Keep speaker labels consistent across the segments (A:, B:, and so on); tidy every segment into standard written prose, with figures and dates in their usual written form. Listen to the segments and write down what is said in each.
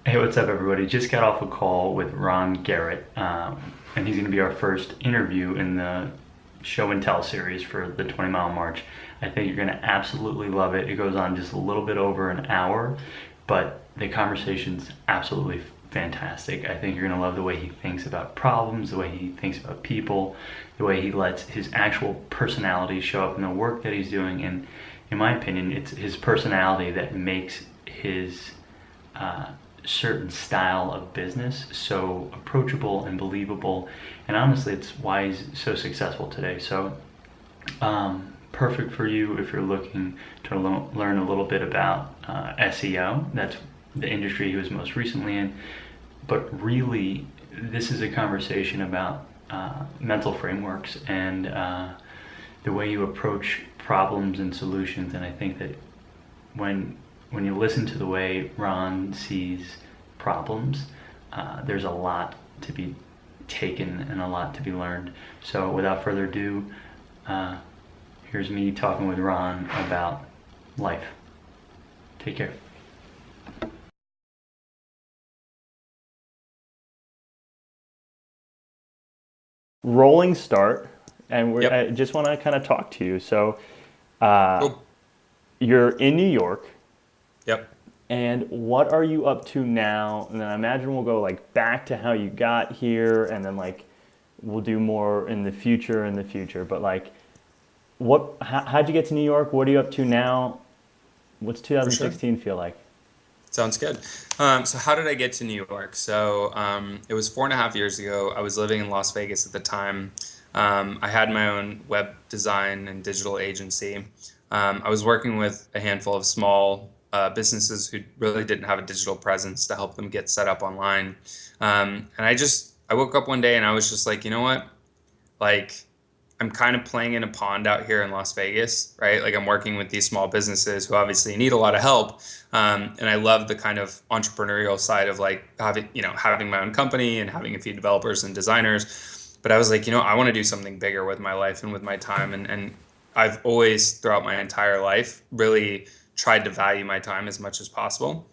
A: Hey, what's up, everybody? Just got off a call with Ron Garrett, and he's going to be our first interview in the show and tell series for the 20 Mile March. I think you're going to absolutely love it. It goes on just a little bit over an hour, but the conversation's absolutely fantastic. I think you're going to love the way he thinks about problems, the way he thinks about people, the way he lets his actual personality show up in the work that he's doing. And in my opinion, it's his personality that makes his uh, certain style of business so approachable and believable. And honestly, it's why he's so successful today. So, perfect for you if you're looking to learn a little bit about SEO. That's the industry he was most recently in. But really, this is a conversation about mental frameworks and the way you approach problems and solutions. And I think that when when you listen to the way Ron sees problems, there's a lot to be taken and a lot to be learned. So without further ado, uh, here's me talking with Ron about life. Take care. Rolling start, and
B: Yep.
A: I just want to kind of talk to you. So, uh,
B: Cool.
A: you're in New York,
B: Yep.
A: and what are you up to now? And then I imagine we'll go like back to how you got here, and then like we'll do more in the future. But like, how'd you get to New York? What are you up to now? What's
B: For sure.
A: 2016 feel like?
B: Sounds good. So how did I get to New York? So it was 4.5 years ago. I was living in Las Vegas at the time. I had my own web design and digital agency. I was working with a handful of small businesses who really didn't have a digital presence to help them get set up online. And I woke up one day and I was just like, you know what? Like, I'm kind of playing in a pond out here in Las Vegas, right? Like I'm working with these small businesses who obviously need a lot of help. And I love the kind of entrepreneurial side of like having my own company and having a few developers and designers. But I was like, I want to do something bigger with my life and with my time. And I've always throughout my entire life really tried to value my time as much as possible.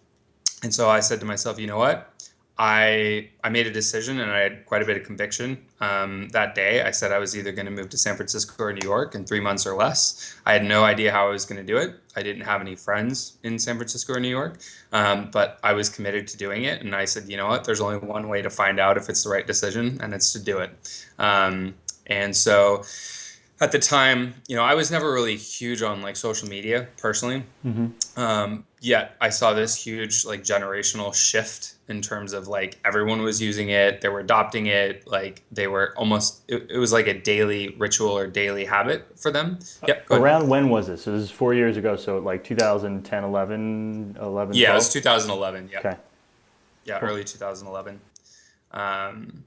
B: And so I said to myself, you know what? I made a decision and I had quite a bit of conviction. That day, I said I was either going to move to San Francisco or New York in 3 months or less. I had no idea how I was going to do it. I didn't have any friends in San Francisco or New York, but I was committed to doing it. And I said, you know what? There's only one way to find out if it's the right decision, and it's to do it. And so at the time, I was never really huge on like social media personally. Yet I saw this huge like generational shift in terms of like everyone was using it, they were adopting it, like they were it was like a daily ritual or daily habit for them. Yep, go ahead.
A: Around when was this? So this is 4 years ago. So like 2010, 11, 11,
B: Yeah, it was
A: 12.
B: 2011. Yeah,
A: Okay,
B: yeah,
A: cool.
B: early 2011. Um,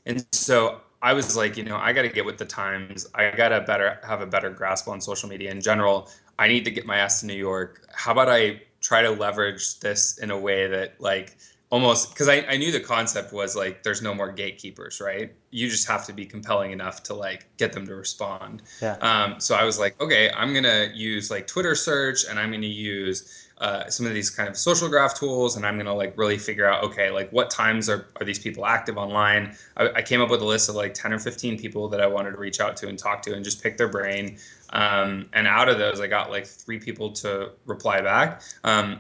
B: And so I was like, I got to get with the times. I got to better have a better grasp on social media in general. I need to get my ass to New York. How about I try to leverage this in a way that like almost because I knew the concept was like there's no more gatekeepers, right? You just have to be compelling enough to like get them to respond.
A: Yeah.
B: So I was like, okay, I'm gonna use like Twitter search and I'm gonna use some of these kind of social graph tools, and I'm gonna like really figure out, okay, like what times are these people active online. I came up with a list of like 10 or 15 people that I wanted to reach out to and talk to and just pick their brain. And out of those, I got like 3 people to reply back.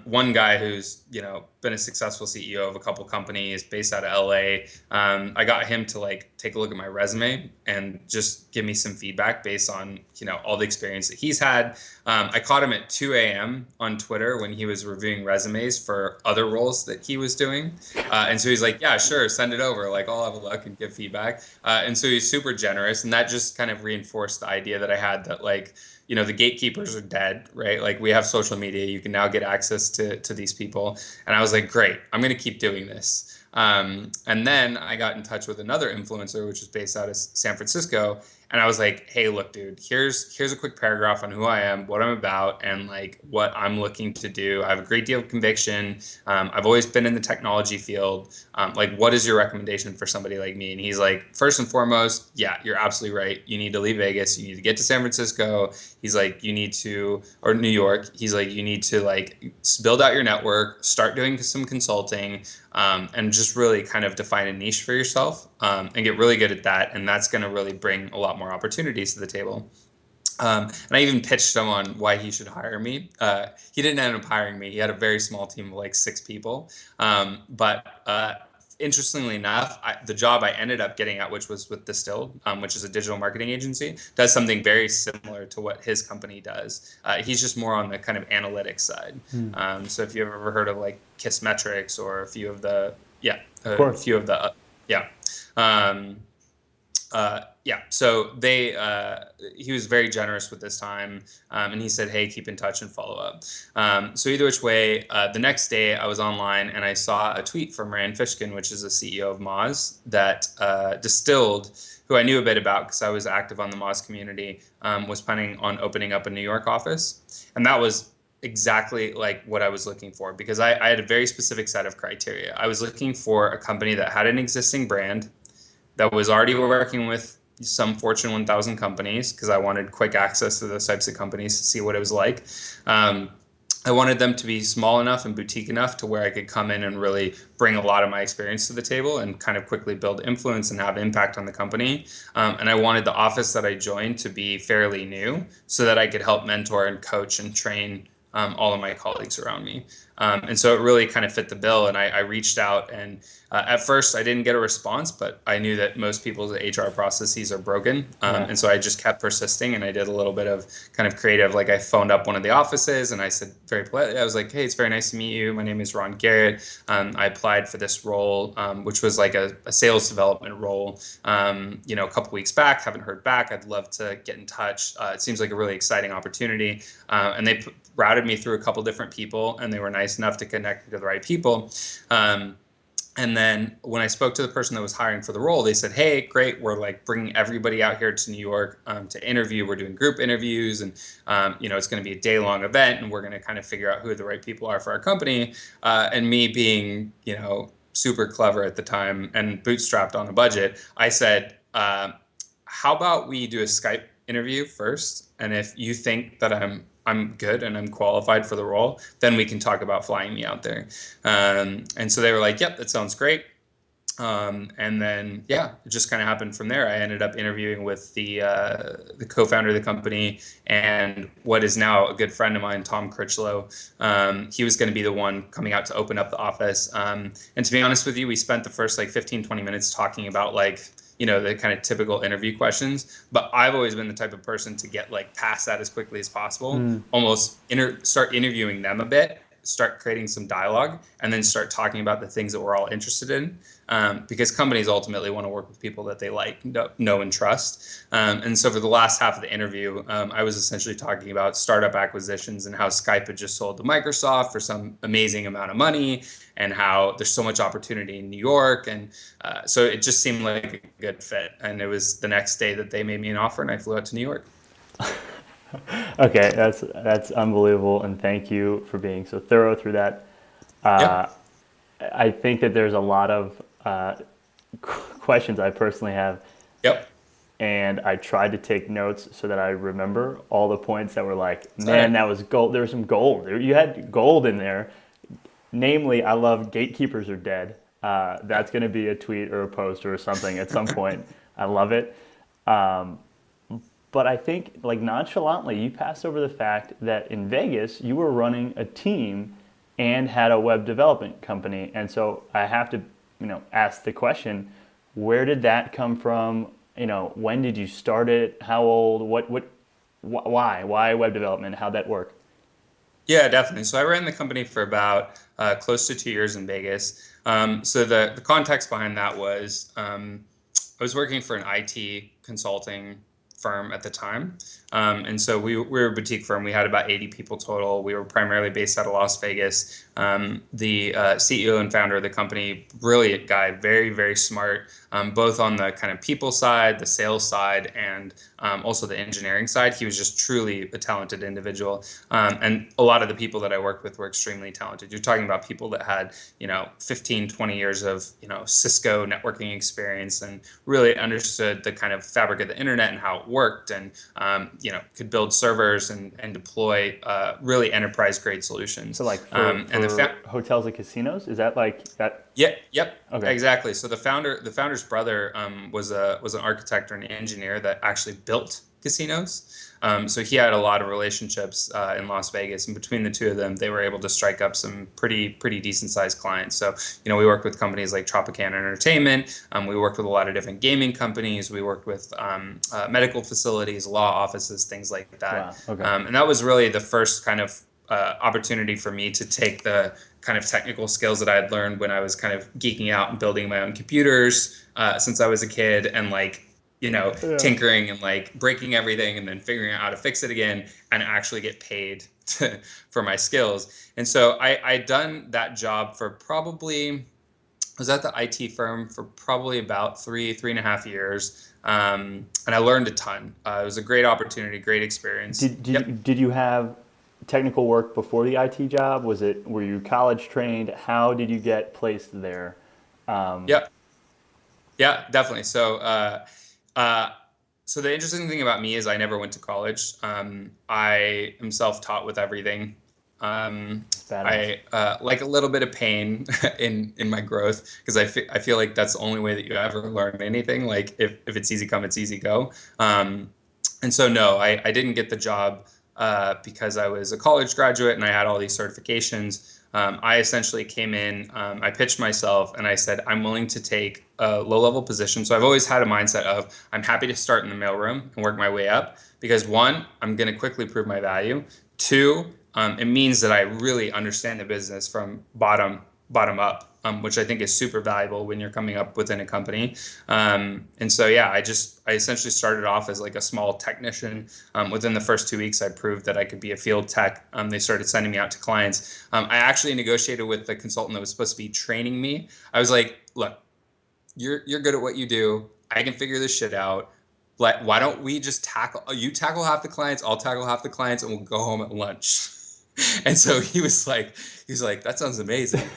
B: One guy who's, been a successful CEO of a couple companies based out of LA. I got him to like take a look at my resume and just give me some feedback based on, all the experience that he's had. I caught him at 2 a.m. on Twitter when he was reviewing resumes for other roles that he was doing. And so he's like, yeah, sure, send it over. Like, I'll have a look and give feedback. And so he's super generous. And that just kind of reinforced the idea that I had that, like, the gatekeepers are dead, right? Like, we have social media. You can now get access to these people. And I was like, great, I'm going to keep doing this. And then I got in touch with another influencer, which is based out of San Francisco. And I was like, hey, look, dude, here's a quick paragraph on who I am, what I'm about, and like what I'm looking to do. I have a great deal of conviction. I've always been in the technology field. Like, what is your recommendation for somebody like me? And he's like, first and foremost, yeah, you're absolutely right. You need to leave Vegas. You need to get to San Francisco. He's like, you need to, or New York. He's like, you need to like build out your network, start doing some consulting, and just really kind of define a niche for yourself, and get really good at that. And that's going to really bring a lot more opportunities to the table. And I even pitched him on why he should hire me. He didn't end up hiring me. He had a very small team of like 6 people. But interestingly enough, the job I ended up getting at, which was with Distilled, which is a digital marketing agency, does something very similar to what his company does. He's just more on the kind of analytics side. So if you've ever heard of like Kiss Metrics or a few of the, yeah. Um, so he was very generous with his time, and he said, hey, keep in touch and follow up. So either which way, the next day I was online and I saw a tweet from Rand Fishkin, which is the CEO of Moz, that Distilled, who I knew a bit about because I was active on the Moz community, was planning on opening up a New York office. And that was exactly like what I was looking for, because I had a very specific set of criteria. I was looking for a company that had an existing brand, that was already working with some Fortune 1000 companies, because I wanted quick access to those types of companies to see what it was like. I wanted them to be small enough and boutique enough to where I could come in and really bring a lot of my experience to the table and kind of quickly build influence and have impact on the company. And I wanted the office that I joined to be fairly new so that I could help mentor and coach and train all of my colleagues around me. And so it really kind of fit the bill. And I reached out, and at first I didn't get a response, but I knew that most people's HR processes are broken. And so I just kept persisting, and I did a little bit of kind of creative. Like, I phoned up one of the offices and I said very politely, I was like, hey, it's very nice to meet you. My name is Ron Garrett. I applied for this role, which was like a sales development role, a couple weeks back. Haven't heard back. I'd love to get in touch. It seems like a really exciting opportunity. And they routed me through a couple different people, and they were nice enough to connect me to the right people. And then when I spoke to the person that was hiring for the role, they said, hey, great, we're like bringing everybody out here to New York to interview. We're doing group interviews, and it's going to be a day-long event, and we're going to kind of figure out who the right people are for our company. And me being, super clever at the time and bootstrapped on a budget, I said, how about we do a Skype interview first? And if you think that I'm good and I'm qualified for the role, then we can talk about flying me out there. And so they were like, yep, that sounds great. And then, it just kind of happened from there. I ended up interviewing with the co-founder of the company and what is now a good friend of mine, Tom Critchlow. He was going to be the one coming out to open up the office. And to be honest with you, we spent the first 15, 20 minutes talking about the kind of typical interview questions, but I've always been the type of person to get past that as quickly as possible, almost start interviewing them a bit, start creating some dialogue, and then start talking about the things that we're all interested in, because companies ultimately want to work with people that they know and trust. And so for the last half of the interview, I was essentially talking about startup acquisitions and how Skype had just sold to Microsoft for some amazing amount of money, and how there's so much opportunity in New York. And so it just seemed like a good fit. And it was the next day that they made me an offer, and I flew out to New York.
A: Okay, that's unbelievable, and thank you for being so thorough through that. I think that there's a lot of questions I personally have.
B: Yep.
A: And I tried to take notes so that I remember all the points that were man, that was gold. There was some gold. You had gold in there. Namely, I love Gatekeepers are dead. That's going to be a tweet or a post or something at some point. I love it. But I think nonchalantly, you passed over the fact that in Vegas, you were running a team and had a web development company. And so I have to, ask the question, where did that come from? When did you start it? How old? Why web development? How'd that work?
B: Yeah, definitely. So I ran the company for about close to 2 years in Vegas. So the context behind that was I was working for an IT consulting firm at the time. And so we were a boutique firm. We had about 80 people total. We were primarily based out of Las Vegas. The CEO and founder of the company, brilliant guy, very, very smart, both on the kind of people side, the sales side, and also the engineering side. He was just truly a talented individual. And a lot of the people that I worked with were extremely talented. You're talking about people that had, 15, 20 years of, Cisco networking experience and really understood the kind of fabric of the internet and how it worked, and, could build servers and deploy really enterprise grade solutions.
A: So like for hotels and casinos, is that like that?
B: Yeah, yep,
A: Okay.
B: exactly. So the founder's brother was an architect or an engineer that actually built casinos. So he had a lot of relationships in Las Vegas, and between the two of them, they were able to strike up some pretty decent sized clients. So we worked with companies like Tropicana Entertainment. We worked with a lot of different gaming companies. We worked with medical facilities, law offices, things like that.
A: Wow. Okay.
B: And that was really the first kind of opportunity for me to take the kind of technical skills that I had learned when I was kind of geeking out and building my own computers since I was a kid, and tinkering and like breaking everything and then figuring out how to fix it again and actually get paid for my skills. And so I'd done that job for I was at the IT firm for probably about three and a half years. And I learned a ton. It was a great opportunity, great experience.
A: Did you have technical work before the IT job? Were you college trained? How did you get placed there?
B: Yeah, definitely. So the interesting thing about me is I never went to college. I am self-taught with everything. I like a little bit of pain in my growth, because I feel like that's the only way that you ever learn anything. Like if it's easy come, it's easy go. And so no, I didn't get the job because I was a college graduate and I had all these certifications. I essentially came in, I pitched myself, and I said, I'm willing to take a low-level position. So I've always had a mindset of, I'm happy to start in the mailroom and work my way up, because one, I'm going to quickly prove my value. Two, it means that I really understand the business from bottom up, which I think is super valuable when you're coming up within a company. And so, yeah, I essentially started off as like a small technician. Within the first 2 weeks, I proved that I could be a field tech. They started sending me out to clients. I actually negotiated with the consultant that was supposed to be training me. I was like, look, you're good at what you do. I can figure this shit out. Why don't we just you tackle half the clients, I'll tackle half the clients, and we'll go home at lunch. And so he was like, that sounds amazing.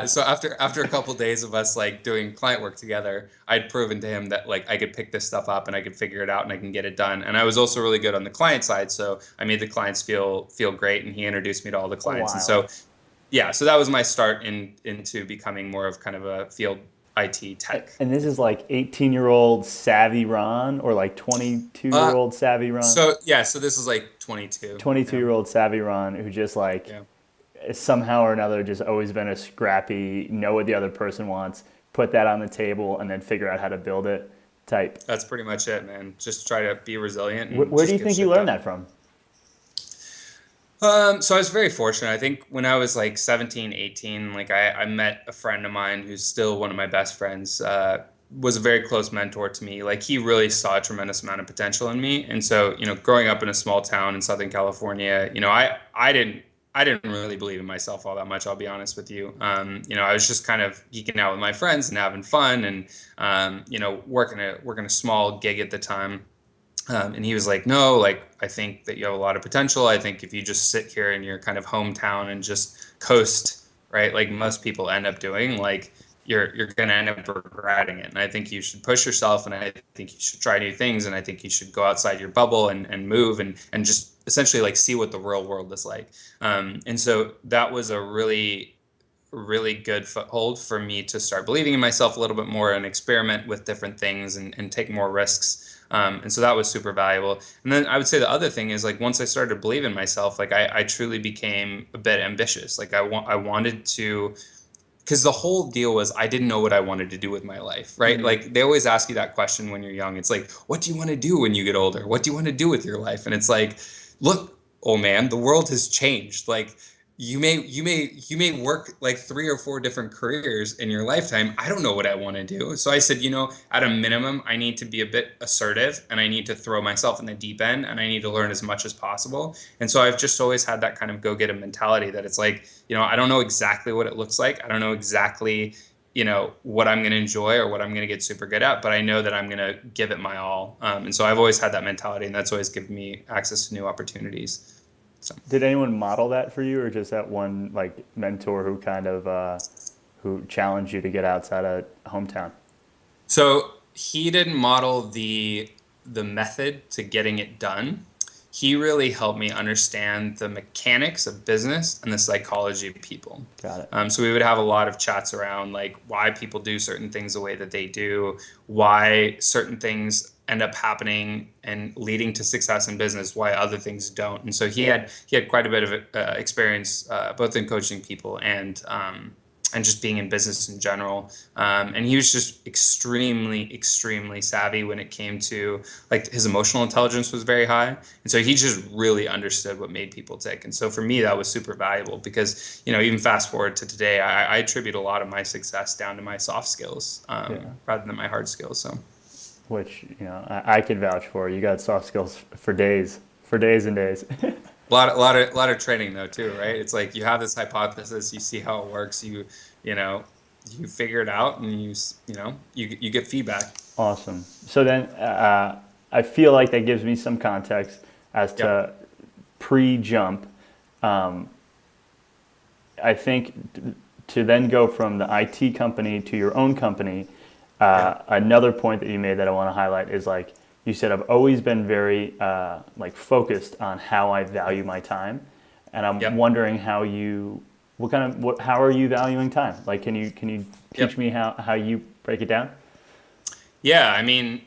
B: So after a couple of days of us like doing client work together, I'd proven to him that like I could pick this stuff up and I could figure it out and I can get it done. And I was also really good on the client side, so I made the clients feel great, and he introduced me to all the clients.
A: Oh, wow.
B: And so, yeah, so that was my start into becoming more of kind of a field IT tech.
A: And this is like 18-year-old savvy Ron, or like 22-year-old savvy Ron?
B: So this is like 22.
A: 22-year-old savvy Ron, who just like somehow or another just always been a scrappy, know what the other person wants, put that on the table, and then figure out how to build it type.
B: That's pretty much it, man. Just try to be resilient. And
A: Where do you think you learned that from?
B: So I was very fortunate. I think when I was like 17, 18, like I met a friend of mine who's still one of my best friends, was a very close mentor to me. Like he really saw a tremendous amount of potential in me. And so, growing up in a small town in Southern California, I didn't really believe in myself all that much, I'll be honest with you. I was just kind of geeking out with my friends and having fun and, working a small gig at the time. And he was like, no, like, I think that you have a lot of potential. I think if you just sit here in your kind of hometown and just coast, right, like most people end up doing, like, you're going to end up regretting it. And I think you should push yourself, and I think you should try new things, and I think you should go outside your bubble and move and just essentially like see what the real world is like. And so that was a really good foothold for me to start believing in myself a little bit more and experiment with different things and take more risks. And so that was super valuable. And then I would say the other thing is, like, once I started to believe in myself, like I truly became a bit ambitious. Like I wanted to, because the whole deal was I didn't know what I wanted to do with my life, right? Mm-hmm. Like they always ask you that question when you're young. It's like, what do you want to do when you get older? What do you want to do with your life? And it's like, look, old man, the world has changed. Like you may work like 3 or 4 different careers in your lifetime. I don't know what I want to do. So I said, at a minimum, I need to be a bit assertive, and I need to throw myself in the deep end, and I need to learn as much as possible. And so I've just always had that kind of go-get-it mentality that it's like, I don't know exactly what it looks like. I don't know exactly what I'm going to enjoy or what I'm going to get super good at, but I know that I'm going to give it my all. And so I've always had that mentality, and that's always given me access to new opportunities. So.
C: Did anyone model that for you, or just that one like mentor who kind of who challenged you to get outside of hometown?
B: So he didn't model the method to getting it done. He really helped me understand the mechanics of business and the psychology of people.
C: Got it.
B: So we would have a lot of chats around like why people do certain things the way that they do, why certain things end up happening and leading to success in business, why other things don't. And so he had quite a bit of experience both in coaching people and just being in business in general. And he was just extremely savvy when it came to, like, his emotional intelligence was very high. And so he just really understood what made people tick. And so for me, that was super valuable because, even fast forward to today, I attribute a lot of my success down to my soft skills rather than my hard skills. So,
C: which, I could vouch for. You got soft skills for days and days.
B: A lot of training though too, right? It's like you have this hypothesis, you see how it works, you figure it out, and you get feedback.
C: Awesome. So then I feel like that gives me some context as to pre-jump. I think to then go from the IT company to your own company, another point that you made that I want to highlight is like, you said, I've always been very focused on how I value my time, and I'm wondering how are you valuing time? Like, can you teach me how you break it down?
B: Yeah, I mean,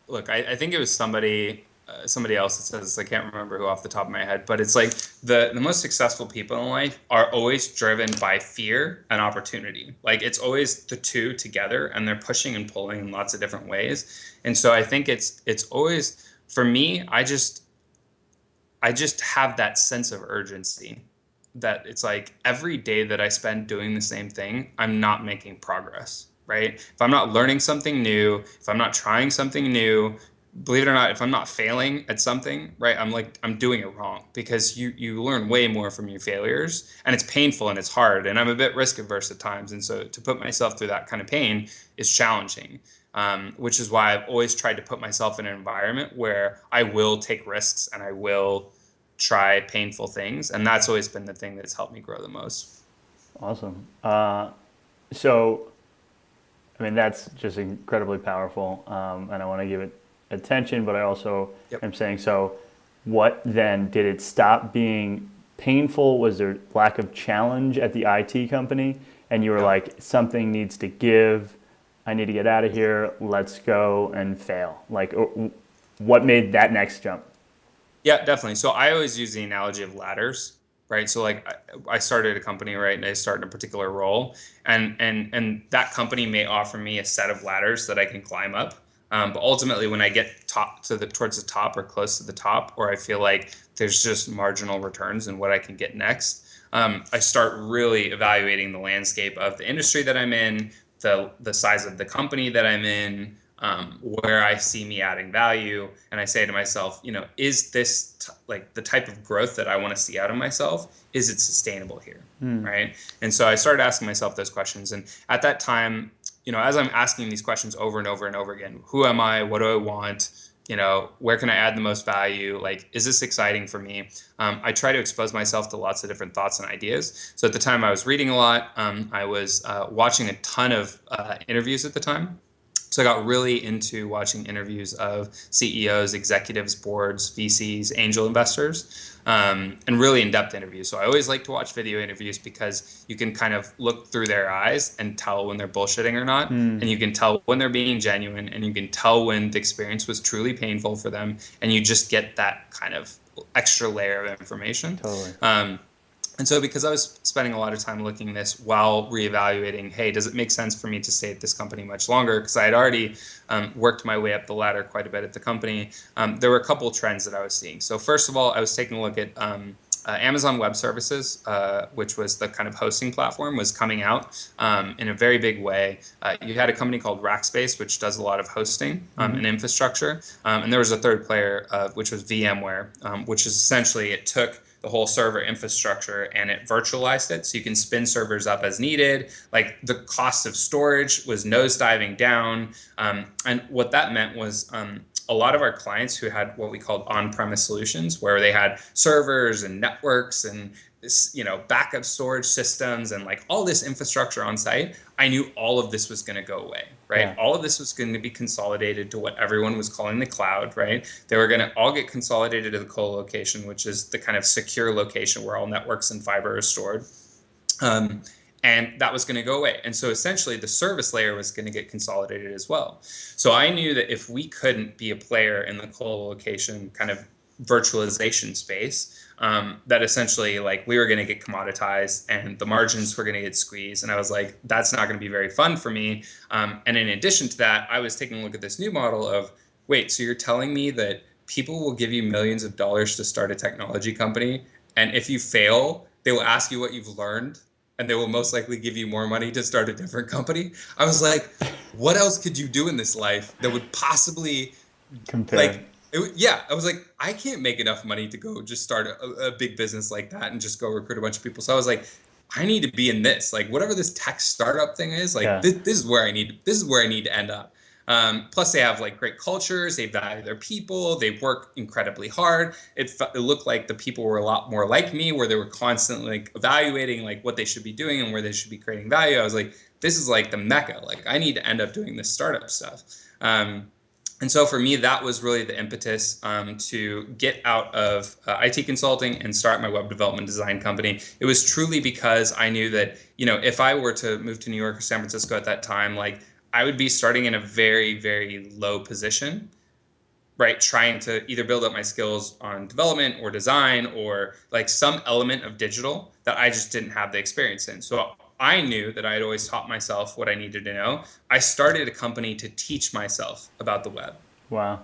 B: look, I think it was somebody else that says this. I can't remember who off the top of my head, but it's like the most successful people in life are always driven by fear and opportunity. Like, it's always the two together, and they're pushing and pulling in lots of different ways. And so I think it's always, for me, I just have that sense of urgency that it's like every day that I spend doing the same thing, I'm not making progress, right? If I'm not learning something new, if I'm not trying something new, believe it or not, if I'm not failing at something, right, I'm doing it wrong, because you learn way more from your failures, and it's painful and it's hard, and I'm a bit risk averse at times. And so to put myself through that kind of pain is challenging, which is why I've always tried to put myself in an environment where I will take risks and I will try painful things. And that's always been the thing that's helped me grow the most.
C: Awesome. So, I mean, that's just incredibly powerful, and I want to give it attention, but I also am saying, so what then, did it stop being painful? Was there lack of challenge at the IT company, and you were like, something needs to give, I need to get out of here, let's go and fail? Like, what made that next jump?
B: Yeah, definitely. So I always use the analogy of ladders, right? So like I started a company, right, and I started a particular role, and that company may offer me a set of ladders that I can climb up. But ultimately, when I get towards the top or close to the top, or I feel like there's just marginal returns in what I can get next, I start really evaluating the landscape of the industry that I'm in, the size of the company that I'm in, where I see me adding value, and I say to myself, is this like the type of growth that I want to see out of myself? Is it sustainable here, right? And so I started asking myself those questions, and at that time, as I'm asking these questions over and over and over again, who am I? What do I want? Where can I add the most value? Like, is this exciting for me? I try to expose myself to lots of different thoughts and ideas. So at the time I was reading a lot. I was watching a ton of interviews at the time. So I got really into watching interviews of CEOs, executives, boards, VCs, angel investors, and really in-depth interviews. So I always like to watch video interviews because you can kind of look through their eyes and tell when they're bullshitting or not. And you can tell when they're being genuine, and you can tell when the experience was truly painful for them. And you just get that kind of extra layer of information.
C: Totally.
B: And so because I was spending a lot of time looking at this while reevaluating, hey, does it make sense for me to stay at this company much longer? Because I had already worked my way up the ladder quite a bit at the company. There were a couple of trends that I was seeing. So first of all, I was taking a look at Amazon Web Services, which was the kind of hosting platform, was coming out in a very big way. You had a company called Rackspace, which does a lot of hosting and infrastructure. And there was a third player, which was VMware, which is essentially, it took the whole server infrastructure and it virtualized it. So you can spin servers up as needed. Like the cost of storage was nosediving down. And what that meant was a lot of our clients who had what we called on-premise solutions, where they had servers and networks and this, backup storage systems and like all this infrastructure on site, I knew all of this was going to go away, right?
C: Yeah.
B: All of this was going to be consolidated to what everyone was calling the cloud, right? They were going to all get consolidated to the co-location, which is the kind of secure location where all networks and fiber are stored. And that was going to go away. And so essentially the service layer was going to get consolidated as well. So I knew that if we couldn't be a player in the co-location kind of virtualization space, that essentially like we were going to get commoditized and the margins were going to get squeezed. And I was like, that's not going to be very fun for me. And in addition to that, I was taking a look at this new model of, wait, so you're telling me that people will give you millions of dollars to start a technology company, and if you fail, they will ask you what you've learned, and they will most likely give you more money to start a different company? I was like, what else could you do in this life that would possibly
C: compare?
B: I was like, I can't make enough money to go just start a big business like that and just go recruit a bunch of people. So I was like, I need to be in this, like whatever this tech startup thing is, like this is where I need to end up. Plus they have like great cultures, they value their people, they work incredibly hard. It looked like the people were a lot more like me, where they were constantly like evaluating like what they should be doing and where they should be creating value. I was like, this is like the mecca, like I need to end up doing this startup stuff. And so for me, that was really the impetus to get out of IT consulting and start my web development design company. It was truly because I knew that, if I were to move to New York or San Francisco at that time, like I would be starting in a very, very low position, right? Trying to either build up my skills on development or design or like some element of digital that I just didn't have the experience in. So I knew that I had always taught myself what I needed to know. I started a company to teach myself about the web.
C: Wow.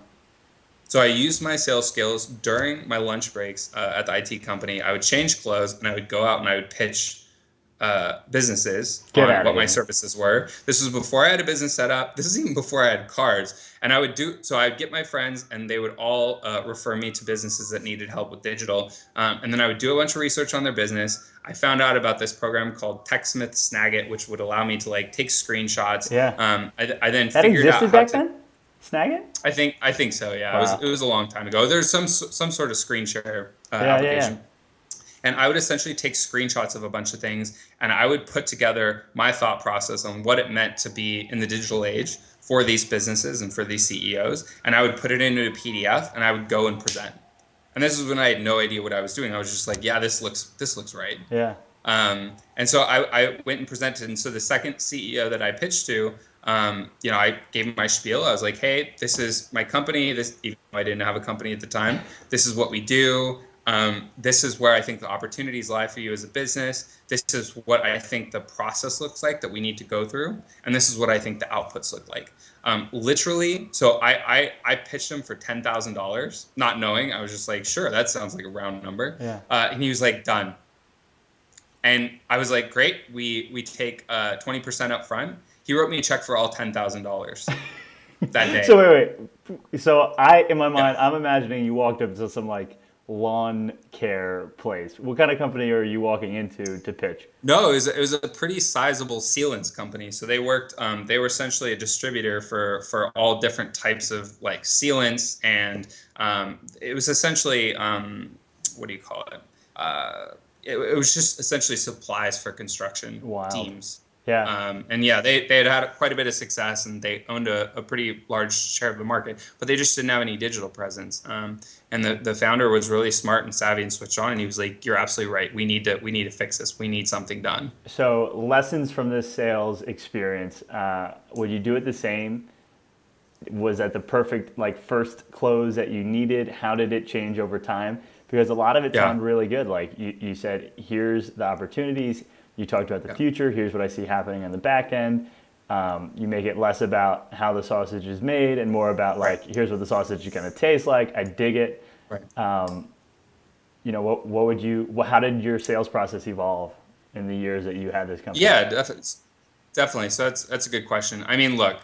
B: So I used my sales skills during my lunch breaks at the IT company. I would change clothes and I would go out and I would pitch businesses on what my services were. This was before I had a business set up. This is even before I had cards. And I'd get my friends and they would all refer me to businesses that needed help with digital. And then I would do a bunch of research on their business. I found out about this program called TechSmith Snagit, which would allow me to like take screenshots.
C: Yeah.
B: I then
C: that
B: figured
C: existed
B: out
C: back then? Snagit?
B: I think so. Yeah.
C: Wow.
B: It was a long time ago. There's some sort of screen share application. Yeah. And I would essentially take screenshots of a bunch of things and I would put together my thought process on what it meant to be in the digital age for these businesses and for these CEOs. And I would put it into a PDF and I would go and present. And this is when I had no idea what I was doing. I was just like, yeah, this looks right.
C: Yeah.
B: And so I went and presented. And so the second CEO that I pitched to, I gave him my spiel. I was like, hey, this is my company. Even though I didn't have a company at the time, this is what we do. This is where I think the opportunities lie for you as a business. This is what I think the process looks like that we need to go through. And this is what I think the outputs look like. Literally, so I pitched him for $10,000, not knowing. I was just like, sure, that sounds like a round number.
C: Yeah.
B: And he was like, done. And I was like, great, we take 20% up front. He wrote me a check for all $10,000 that day.
C: So wait. So in my mind, I'm imagining you walked up to some like lawn care place. What kind of company are you walking into to pitch?
B: No, it was a pretty sizable sealants company. So they worked. They were essentially a distributor for all different types of like sealants, and it was essentially what do you call it? It was just essentially supplies for construction teams.
C: Yeah.
B: And yeah, they had quite a bit of success and they owned a pretty large share of the market, but they just didn't have any digital presence. And the founder was really smart and savvy and switched on. And he was like, "You're absolutely right. We need to fix this. We need something done."
C: So lessons from this sales experience. Would you do it the same? Was that the perfect like first close that you needed? How did it change over time? Because a lot of it sounded really good. Like you said, here's the opportunities. You talked about the future. Here's what I see happening on the back end. You make it less about how the sausage is made and more about like, here's what the sausage is going to taste like. I dig it.
B: Right.
C: How did your sales process evolve in the years that you had this company?
B: Yeah, definitely. So that's a good question. I mean, look,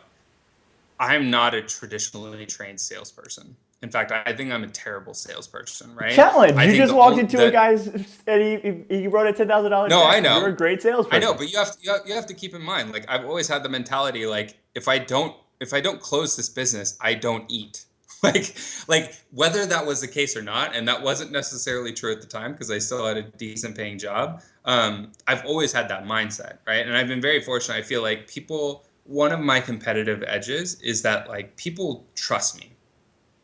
B: I'm not a traditionally trained salesperson. In fact, I think I'm a terrible salesperson, right?
C: Challenge.
B: I
C: You
B: think
C: just walked into a guy's and he wrote a $10,000
B: No,
C: check.
B: I know.
C: You're a great salesperson.
B: I know, but you have to keep in mind, like I've always had the mentality, like if I don't close this business, I don't eat. Like whether that was the case or not, and that wasn't necessarily true at the time because I still had a decent paying job. I've always had that mindset, right? And I've been very fortunate. I feel like people. One of my competitive edges is that like people trust me,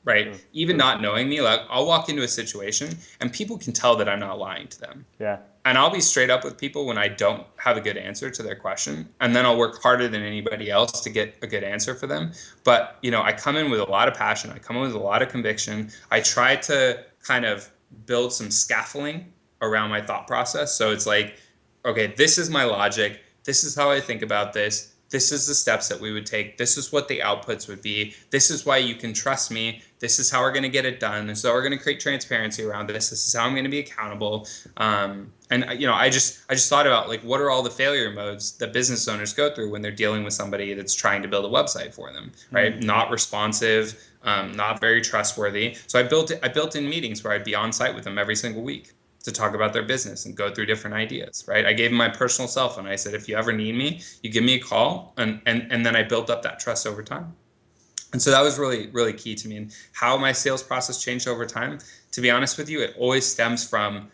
B: right? Even not knowing me, like I'll walk into a situation and people can tell that I'm not lying to them.
C: Yeah.
B: And I'll be straight up with people when I don't have a good answer to their question. And then I'll work harder than anybody else to get a good answer for them. But, I come in with a lot of passion. I come in with a lot of conviction. I try to kind of build some scaffolding around my thought process. So it's like, okay, this is my logic. This is how I think about this. This is the steps that we would take. This is what the outputs would be. This is why you can trust me. This is how we're going to get it done. This is how we're going to create transparency around this. This is how I'm going to be accountable. I just thought about like what are all the failure modes that business owners go through when they're dealing with somebody that's trying to build a website for them, right? Mm-hmm. Not responsive, not very trustworthy. So I built in meetings where I'd be on site with them every single week to talk about their business and go through different ideas, right? I gave them my personal cell phone. I said, if you ever need me, you give me a call. And then I built up that trust over time. And so that was really, really key to me. And how my sales process changed over time, to be honest with you, it always stems from,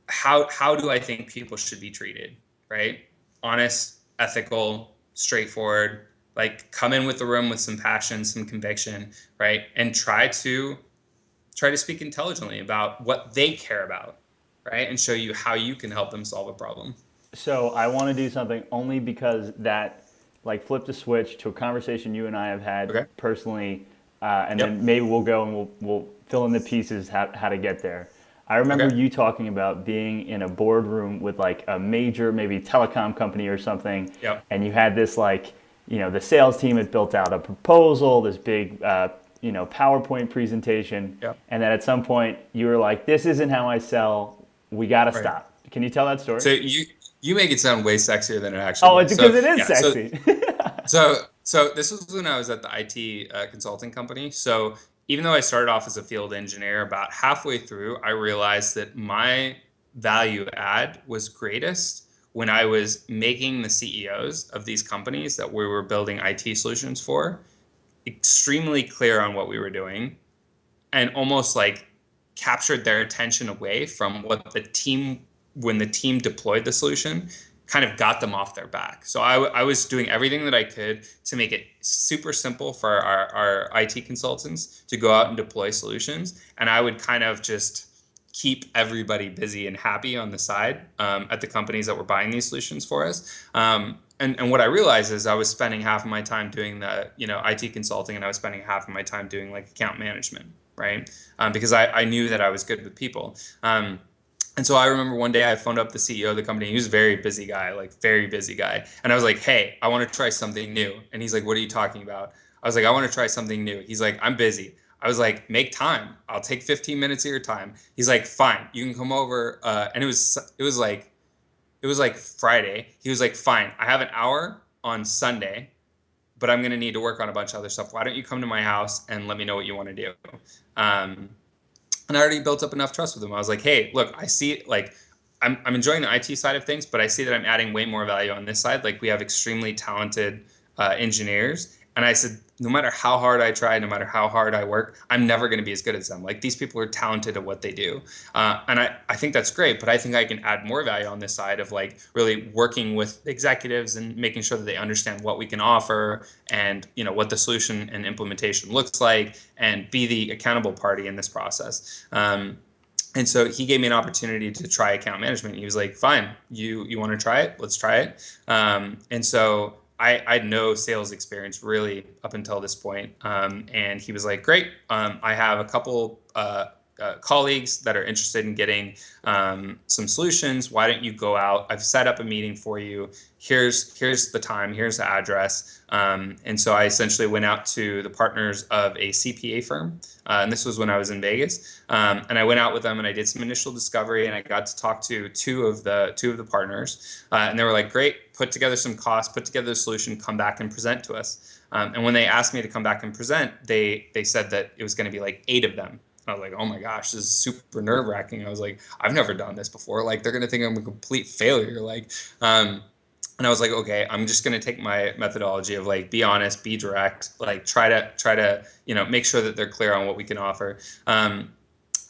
B: how do I think people should be treated, right? Honest, ethical, straightforward, like come in with the room with some passion, some conviction, right? And try to speak intelligently about what they care about, right? And show you how you can help them solve a problem.
C: So I want to do something only because that like flipped a switch to a conversation you and I have had personally, and then maybe we'll go and we'll fill in the pieces how to get there. I remember you talking about being in a boardroom with like a major maybe telecom company or something, and you had this like, the sales team had built out a proposal, this big PowerPoint presentation, and then at some point you were like, this isn't how I sell, we got to stop. Can you tell that story?
B: So you make it sound way sexier than it actually is.
C: Because it is sexy.
B: So this was when I was at the IT consulting company. So even though I started off as a field engineer, about halfway through, I realized that my value add was greatest when I was making the CEOs of these companies that we were building IT solutions for extremely clear on what we were doing and almost like captured their attention away from what the team, when the team deployed the solution, kind of got them off their back. So I was doing everything that I could to make it super simple for our IT consultants to go out and deploy solutions. And I would kind of just keep everybody busy and happy on the side at the companies that were buying these solutions for us. And what I realized is I was spending half of my time doing the IT consulting, and I was spending half of my time doing like account management, right? Because I knew that I was good with people. And so I remember one day I phoned up the CEO of the company. He was a very busy guy. And I was like, hey, I want to try something new. And he's like, what are you talking about? I was like, I want to try something new. He's like, I'm busy. I was like, make time. I'll take 15 minutes of your time. He's like, fine, you can come over. And it was like Friday. He was like, fine, I have an hour on Sunday, but I'm going to need to work on a bunch of other stuff. Why don't you come to my house and let me know what you want to do? And I already built up enough trust with him. I was like, hey, look, I see like I'm enjoying the IT side of things, but I see that I'm adding way more value on this side. Like we have extremely talented engineers. And I said, no matter how hard I try, no matter how hard I work, I'm never going to be as good as them. Like these people are talented at what they do. And I think that's great, but I think I can add more value on this side of like really working with executives and making sure that they understand what we can offer and, what the solution and implementation looks like and be the accountable party in this process. And so he gave me an opportunity to try account management. He was like, fine, you want to try it? Let's try it. And so I had no sales experience really up until this point. And he was like, great. I have a couple colleagues that are interested in getting some solutions. Why don't you go out? I've set up a meeting for you. Here's the time. Here's the address. And so I essentially went out to the partners of a CPA firm, and this was when I was in Vegas. And I went out with them and I did some initial discovery, and I got to talk to two of the partners, and they were like, "Great, put together some costs, put together a solution, come back and present to us." And when they asked me to come back and present, they said that it was going to be like 8 of them. I was like, oh my gosh, this is super nerve wracking. I was like, I've never done this before. Like, they're going to think I'm a complete failure. Like, and I was like, okay, I'm just going to take my methodology of like, be honest, be direct, like try to, make sure that they're clear on what we can offer. And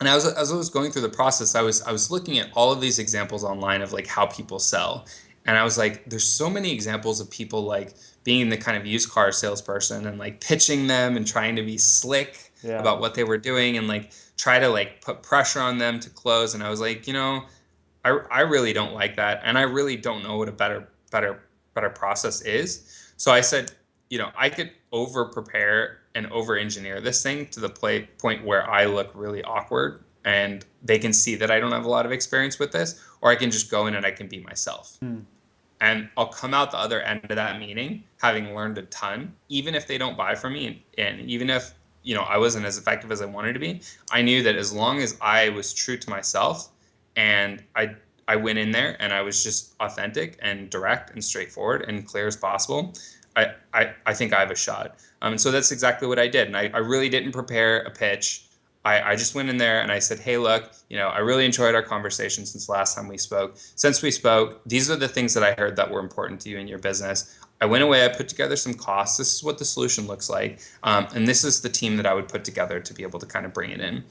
B: as I was going through the process, I was looking at all of these examples online of like how people sell. And I was like, there's so many examples of people like being the kind of used car salesperson and like pitching them and trying to be slick about what they were doing and like try to like put pressure on them to close. And I was like, I really don't like that. And I really don't know what a better process is. So I said, I could over prepare and over engineer this thing to the point where I look really awkward and they can see that I don't have a lot of experience with this, or I can just go in and I can be myself. And I'll come out the other end of that meeting having learned a ton, even if they don't buy from me. And even if, I wasn't as effective as I wanted to be, I knew that as long as I was true to myself and I went in there and I was just authentic and direct and straightforward and clear as possible, I think I have a shot. And so that's exactly what I did. And I really didn't prepare a pitch. I just went in there and I said, hey, look, I really enjoyed our conversation since the last time we spoke. Since we spoke, these are the things that I heard that were important to you in your business. I went away, I put together some costs. This is what the solution looks like. And this is the team that I would put together to be able to kind of bring it in.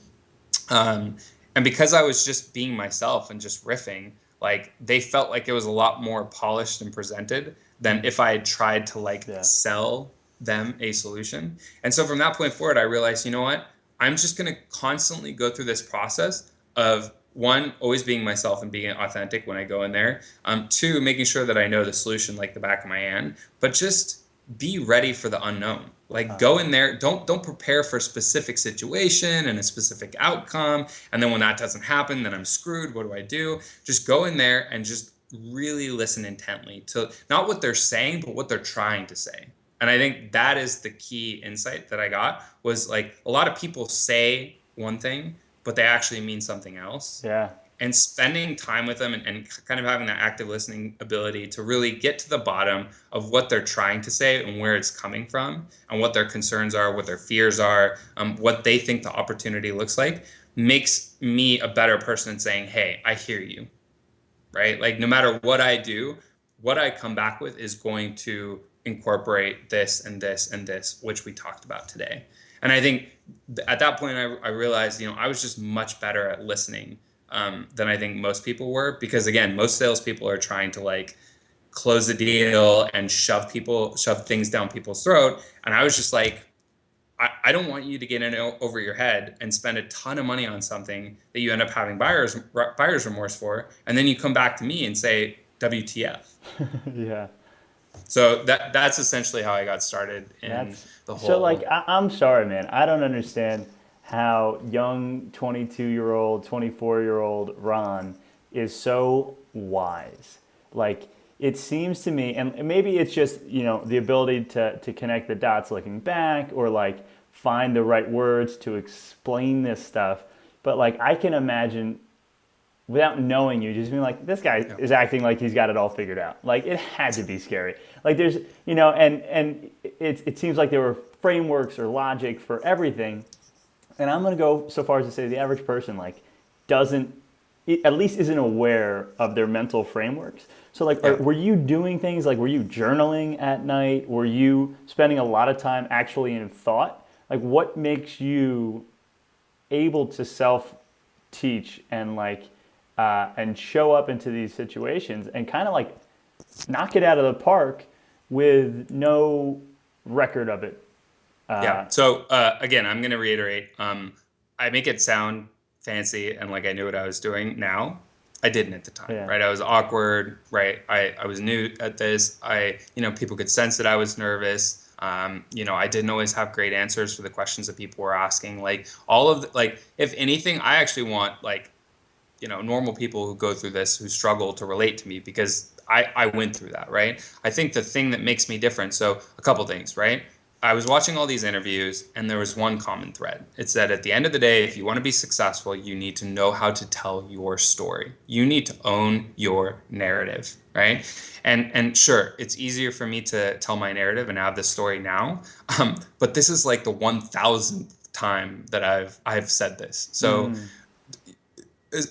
B: And because I was just being myself and just riffing, like they felt like it was a lot more polished and presented than if I had tried to sell them a solution. And so from that point forward, I realized, you know what? I'm just going to constantly go through this process of, 1, always being myself and being authentic when I go in there. 2, making sure that I know the solution like the back of my hand, but just be ready for the unknown. Like go in there, don't prepare for a specific situation and a specific outcome. And then when that doesn't happen, then I'm screwed. What do I do? Just go in there and just really listen intently to not what they're saying, but what they're trying to say. And I think that is the key insight that I got, was like a lot of people say one thing, but they actually mean something else.
C: Yeah.
B: And spending time with them and kind of having that active listening ability to really get to the bottom of what they're trying to say and where it's coming from and what their concerns are, what their fears are, what they think the opportunity looks like, makes me a better person in saying, hey, I hear you, right? Like no matter what I do, what I come back with is going to incorporate this and this and this, which we talked about today. And I think at that point, I realized, I was just much better at listening than I think most people were, because again, most salespeople are trying to like close the deal and shove things down people's throat. And I was just like, I don't want you to get in over your head and spend a ton of money on something that you end up having buyer's remorse for. And then you come back to me and say, WTF.
C: Yeah.
B: So that's essentially how I got started in the whole.
C: So like, I'm sorry, man. I don't understand how young 22-year-old, 24-year-old Ron is so wise. Like, it seems to me, and maybe it's just, the ability to connect the dots looking back, or like find the right words to explain this stuff. But like, I can imagine, without knowing you, just being like, this guy is acting like he's got it all figured out. Like, it had to be scary. Like, there's, and it seems like there were frameworks or logic for everything. And I'm going to go so far as to say the average person, like, at least isn't aware of their mental frameworks. So, like, were you doing things, like, were you journaling at night? Were you spending a lot of time actually in thought? Like, what makes you able to self-teach and, like, and show up into these situations and kind of like knock it out of the park with no record of it?
B: So again, I'm going to reiterate. I make it sound fancy and like I knew what I was doing now. I didn't at the time, right? I was awkward, right? I was new at this. People could sense that I was nervous. I didn't always have great answers for the questions that people were asking. Like all of the, like, if anything, I actually want like, normal people who go through this, who struggle, to relate to me, because I went through that, right? I think the thing that makes me different, so a couple things, right? I was watching all these interviews and there was one common thread. It's that at the end of the day, if you want to be successful, you need to know how to tell your story. You need to own your narrative, right? And sure, it's easier for me to tell my narrative and have this story now, but this is like the 1,000th time that I've said this. So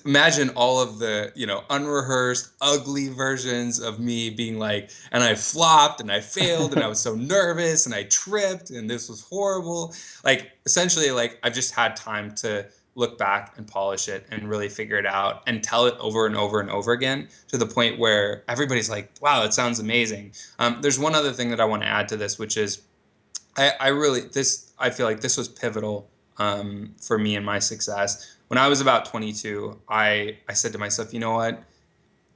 B: imagine all of the unrehearsed ugly versions of me being like, and I flopped and I failed and I was so nervous and I tripped and this was horrible. Like essentially, like I've just had time to look back and polish it and really figure it out and tell it over and over and over again, to the point where everybody's like, wow, it sounds amazing. There's one other thing that I want to add to this, which is I feel like this was pivotal for me and my success. When I was about 22, I said to myself, you know what?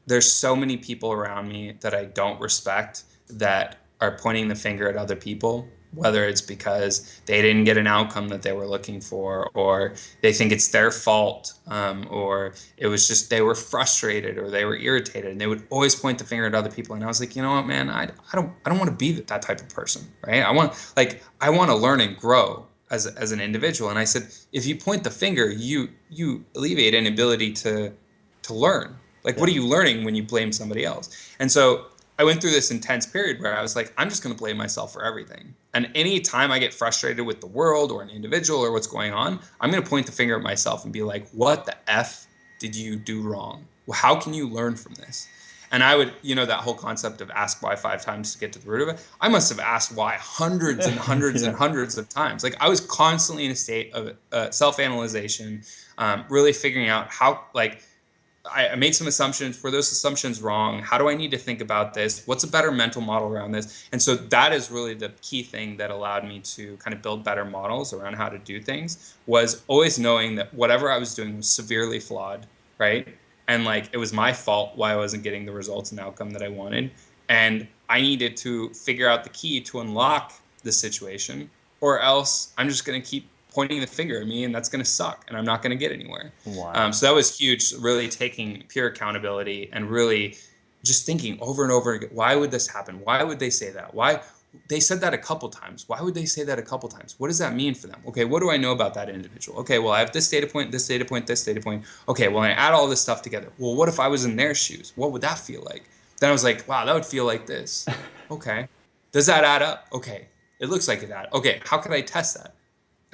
B: There's so many people around me that I don't respect that are pointing the finger at other people, whether it's because they didn't get an outcome that they were looking for, or they think it's their fault, or it was just they were frustrated or they were irritated, and they would always point the finger at other people. And I was like, you know what, man? I don't want to be that type of person, right? I want to learn and grow as an individual. And I said, if you point the finger, you alleviate an ability to learn. Like, what are you learning when you blame somebody else? And so I went through this intense period where I was like, I'm just going to blame myself for everything. And any time I get frustrated with the world or an individual or what's going on, I'm going to point the finger at myself and be like, what the F did you do wrong? Well, how can you learn from this? And I would, that whole concept of ask why 5 times to get to the root of it, I must have asked why hundreds and hundreds and hundreds of times. Like I was constantly in a state of self-analyzation, really figuring out how, like, I made some assumptions. Were those assumptions wrong? How do I need to think about this? What's a better mental model around this? And so that is really the key thing that allowed me to kind of build better models around how to do things, was always knowing that whatever I was doing was severely flawed, right? And like, it was my fault why I wasn't getting the results and outcome that I wanted. And I needed to figure out the key to unlock the situation, or else I'm just going to keep pointing the finger at me, and that's going to suck, and I'm not going to get anywhere.
C: Wow.
B: So that was huge, really taking pure accountability and really just thinking over and over again, why would this happen? Why would they say that? Why? They said that a couple times. Why would they say that a couple times? What does that mean for them? Okay, what do I know about that individual? Okay, well, I have this data point, this data point, this data point. Okay, well, I add all this stuff together. Well, what if I was in their shoes? What would that feel like? Then I was like, wow, that would feel like this. Okay. Does that add up? Okay. It looks like it adds. Okay, how could I test that?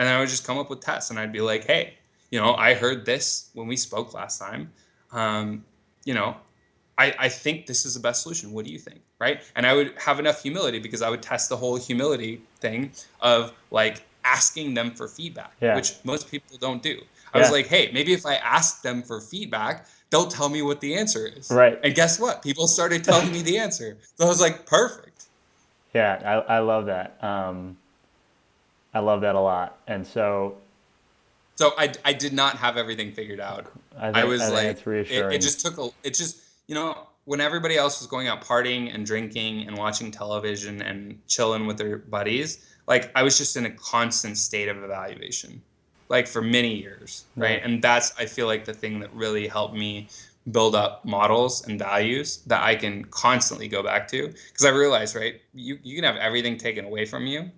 B: And I would just come up with tests, and I'd be like, hey, I heard this when we spoke last time. I think this is the best solution. What do you think? Right? And I would have enough humility, because I would test the whole humility thing of like asking them for feedback, which most people don't do. I was like, hey, maybe if I ask them for feedback, they'll tell me what the answer is.
C: Right.
B: And guess what? People started telling me the answer. So I was like, perfect.
C: Yeah, I love that. I love that a lot. And so
B: I did not have everything figured out. I was like,
C: it's reassuring.
B: It just took when everybody else was going out partying and drinking and watching television and chilling with their buddies, like I was just in a constant state of evaluation, like for many years, right? And that's, I feel like, the thing that really helped me build up models and values that I can constantly go back to. Because I realized, right, you can have everything taken away from you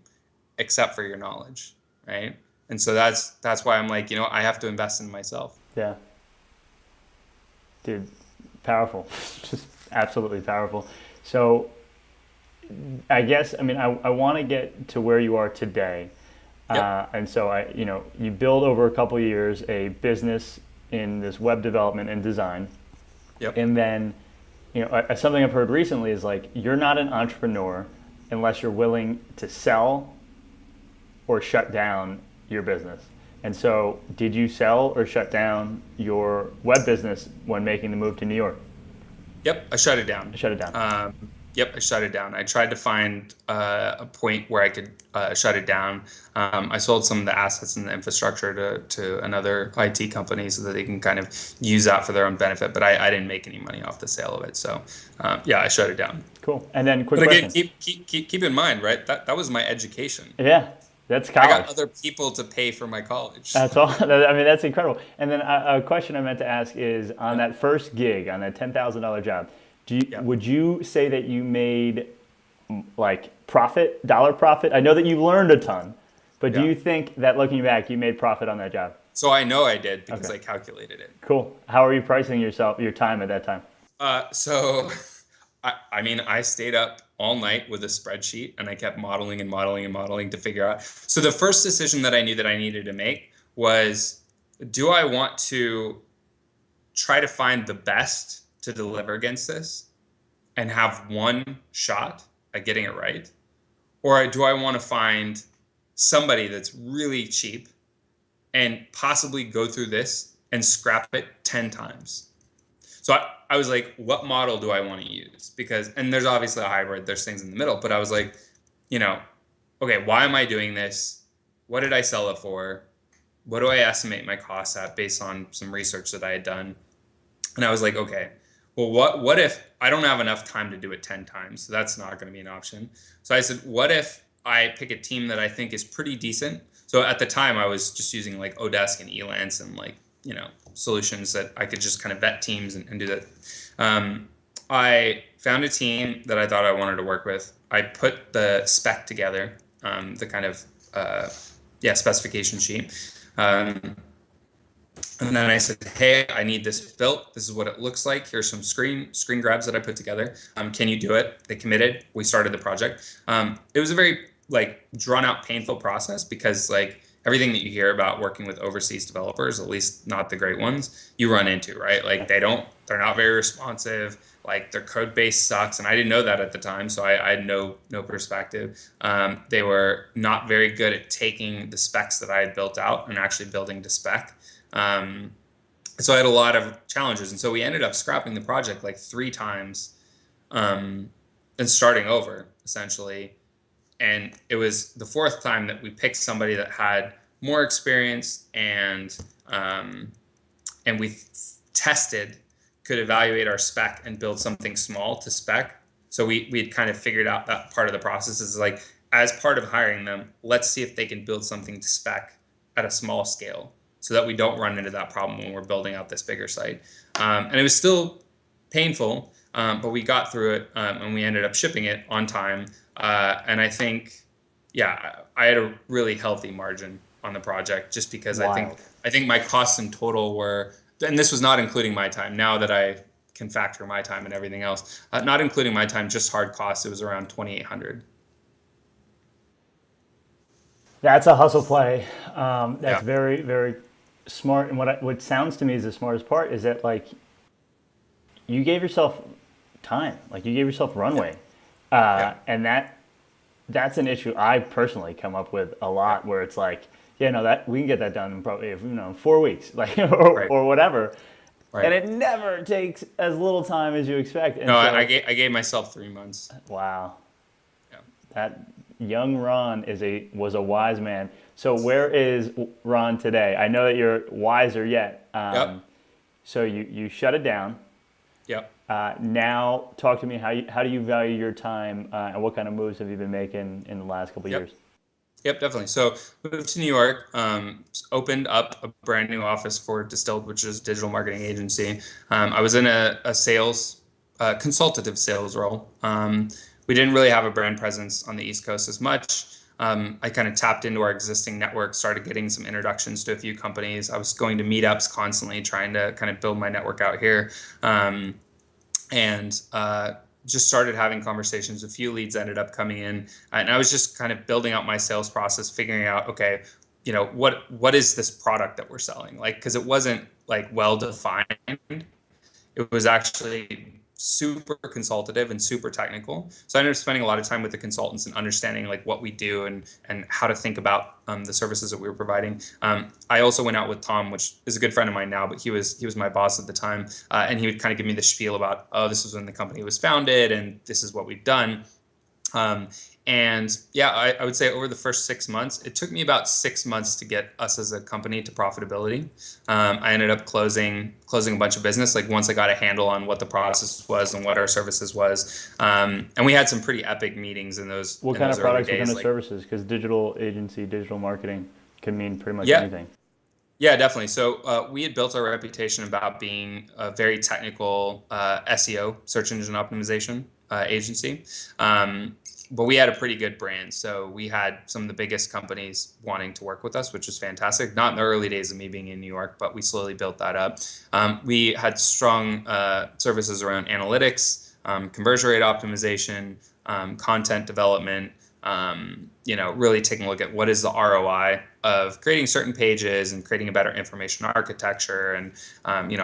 B: except for your knowledge, right? And so that's why I'm like, I have to invest in myself.
C: Yeah. Dude, powerful. Just absolutely powerful. So I guess, I want to get to where you are today. Yep. And so you build over a couple of years a business in this web development and design.
B: Yep.
C: And then, something I've heard recently is like, you're not an entrepreneur unless you're willing to sell or shut down your business. And so did you sell or shut down your web business when making the move to New York?
B: Yep, I shut it down.
C: Shut it down.
B: Yep, I shut it down. I tried to find a point where I could shut it down. I sold some of the assets and the infrastructure to another IT company so that they can kind of use that for their own benefit. But I didn't make any money off the sale of it. So yeah, I shut it down.
C: Cool. And then quick
B: But again,
C: question.
B: keep in mind, right? That was my education.
C: Yeah, that's
B: I
C: college.
B: got other people to pay for my college.
C: That's all. I mean, that's incredible. And then a question I meant to ask is on that first gig, on that $10,000 job, would you say that you made like dollar profit? I know that you learned a ton, but do you think that looking back, you made profit on that job?
B: So I know I did because I calculated it.
C: Cool. How are you pricing your time at that time?
B: So I mean, I stayed up all night with a spreadsheet and I kept modeling and modeling and modeling to figure out. So the first decision that I knew that I needed to make was, do I want to try to find the best to deliver against this and have one shot at getting it right? Or do I want to find somebody that's really cheap and possibly go through this and scrap it 10 times? So I was like, what model do I want to use? And there's obviously a hybrid, there's things in the middle, but I was like, okay, why am I doing this? What did I sell it for? What do I estimate my costs at based on some research that I had done? And I was like, okay, well, what if I don't have enough time to do it 10 times? So that's not going to be an option. So I said, what if I pick a team that I think is pretty decent? So at the time I was just using like Odesk and Elance and like, solutions that I could just kind of vet teams and do that. I found a team that I thought I wanted to work with. I put the spec together, the kind of specification sheet. And then I said, hey, I need this built. This is what it looks like. Here's some screen grabs that I put together. Can you do it? They committed. We started the project. It was a very drawn out, painful process because everything that you hear about working with overseas developers, at least not the great ones, you run into, right? They're not very responsive. Their code base sucks. And I didn't know that at the time. So I had no perspective. They were not very good at taking the specs that I had built out and actually building to spec. So I had a lot of challenges. And so we ended up scrapping the project 3 times and starting over essentially. And it was the 4th time that we picked somebody that had more experience and we tested, could evaluate our spec and build something small to spec. So we had kind of figured out that part of the process is as part of hiring them, let's see if they can build something to spec at a small scale so that we don't run into that problem when we're building out this bigger site. And it was still painful, but we got through it and we ended up shipping it on time. And I think, I had a really healthy margin on the project just because I think my costs in total were, and this was not including my time. Now that I can factor my time and everything else, not including my time, just hard costs, it was around $2,800.
C: That's a hustle play. That's very, very smart. And what sounds to me is the smartest part is that you gave yourself time, you gave yourself runway. And that's an issue I personally come up with a lot where it's that we can get that done in probably 4 weeks, or whatever. Right. And it never takes as little time as you expect. And
B: I gave myself 3 months.
C: Wow.
B: Yeah.
C: That young Ron was a wise man. So where is Ron today? I know that you're wiser yet. So you shut it down.
B: Yep.
C: Now talk to me, how do you value your time and what kind of moves have you been making in the last couple of years?
B: Yep, definitely. So moved to New York, opened up a brand new office for Distilled, which is a digital marketing agency. I was in a sales, consultative sales role. We didn't really have a brand presence on the East Coast as much. I kind of tapped into our existing network, started getting some introductions to a few companies. I was going to meetups constantly, trying to kind of build my network out here. And just started having conversations. A few leads ended up coming in, and I was just kind of building out my sales process, figuring out, okay, what is this product that we're selling? Because it wasn't well defined. It was actually super consultative and super technical. So I ended up spending a lot of time with the consultants and understanding like what we do and how to think about the services that we were providing. I also went out with Tom, which is a good friend of mine now, but he was my boss at the time, and he would kind of give me the spiel about, oh, this was when the company was founded, and this is what we've done. And yeah, I would say over the first 6 months, it took me about 6 months to get us as a company to profitability. I ended up closing a bunch of business, like once I got a handle on what the process was and what our services was. And we had some pretty epic meetings in those.
C: What kind of products, what kind of services? Because digital agency, digital marketing can mean pretty much anything.
B: Yeah, definitely. So we had built our reputation about being a very technical SEO, search engine optimization agency. But we had a pretty good brand. So we had some of the biggest companies wanting to work with us, which was fantastic. Not in the early days of me being in New York, but we slowly built that up. We had strong services around analytics, conversion rate optimization, content development, really taking a look at what is the ROI of creating certain pages and creating a better information architecture and,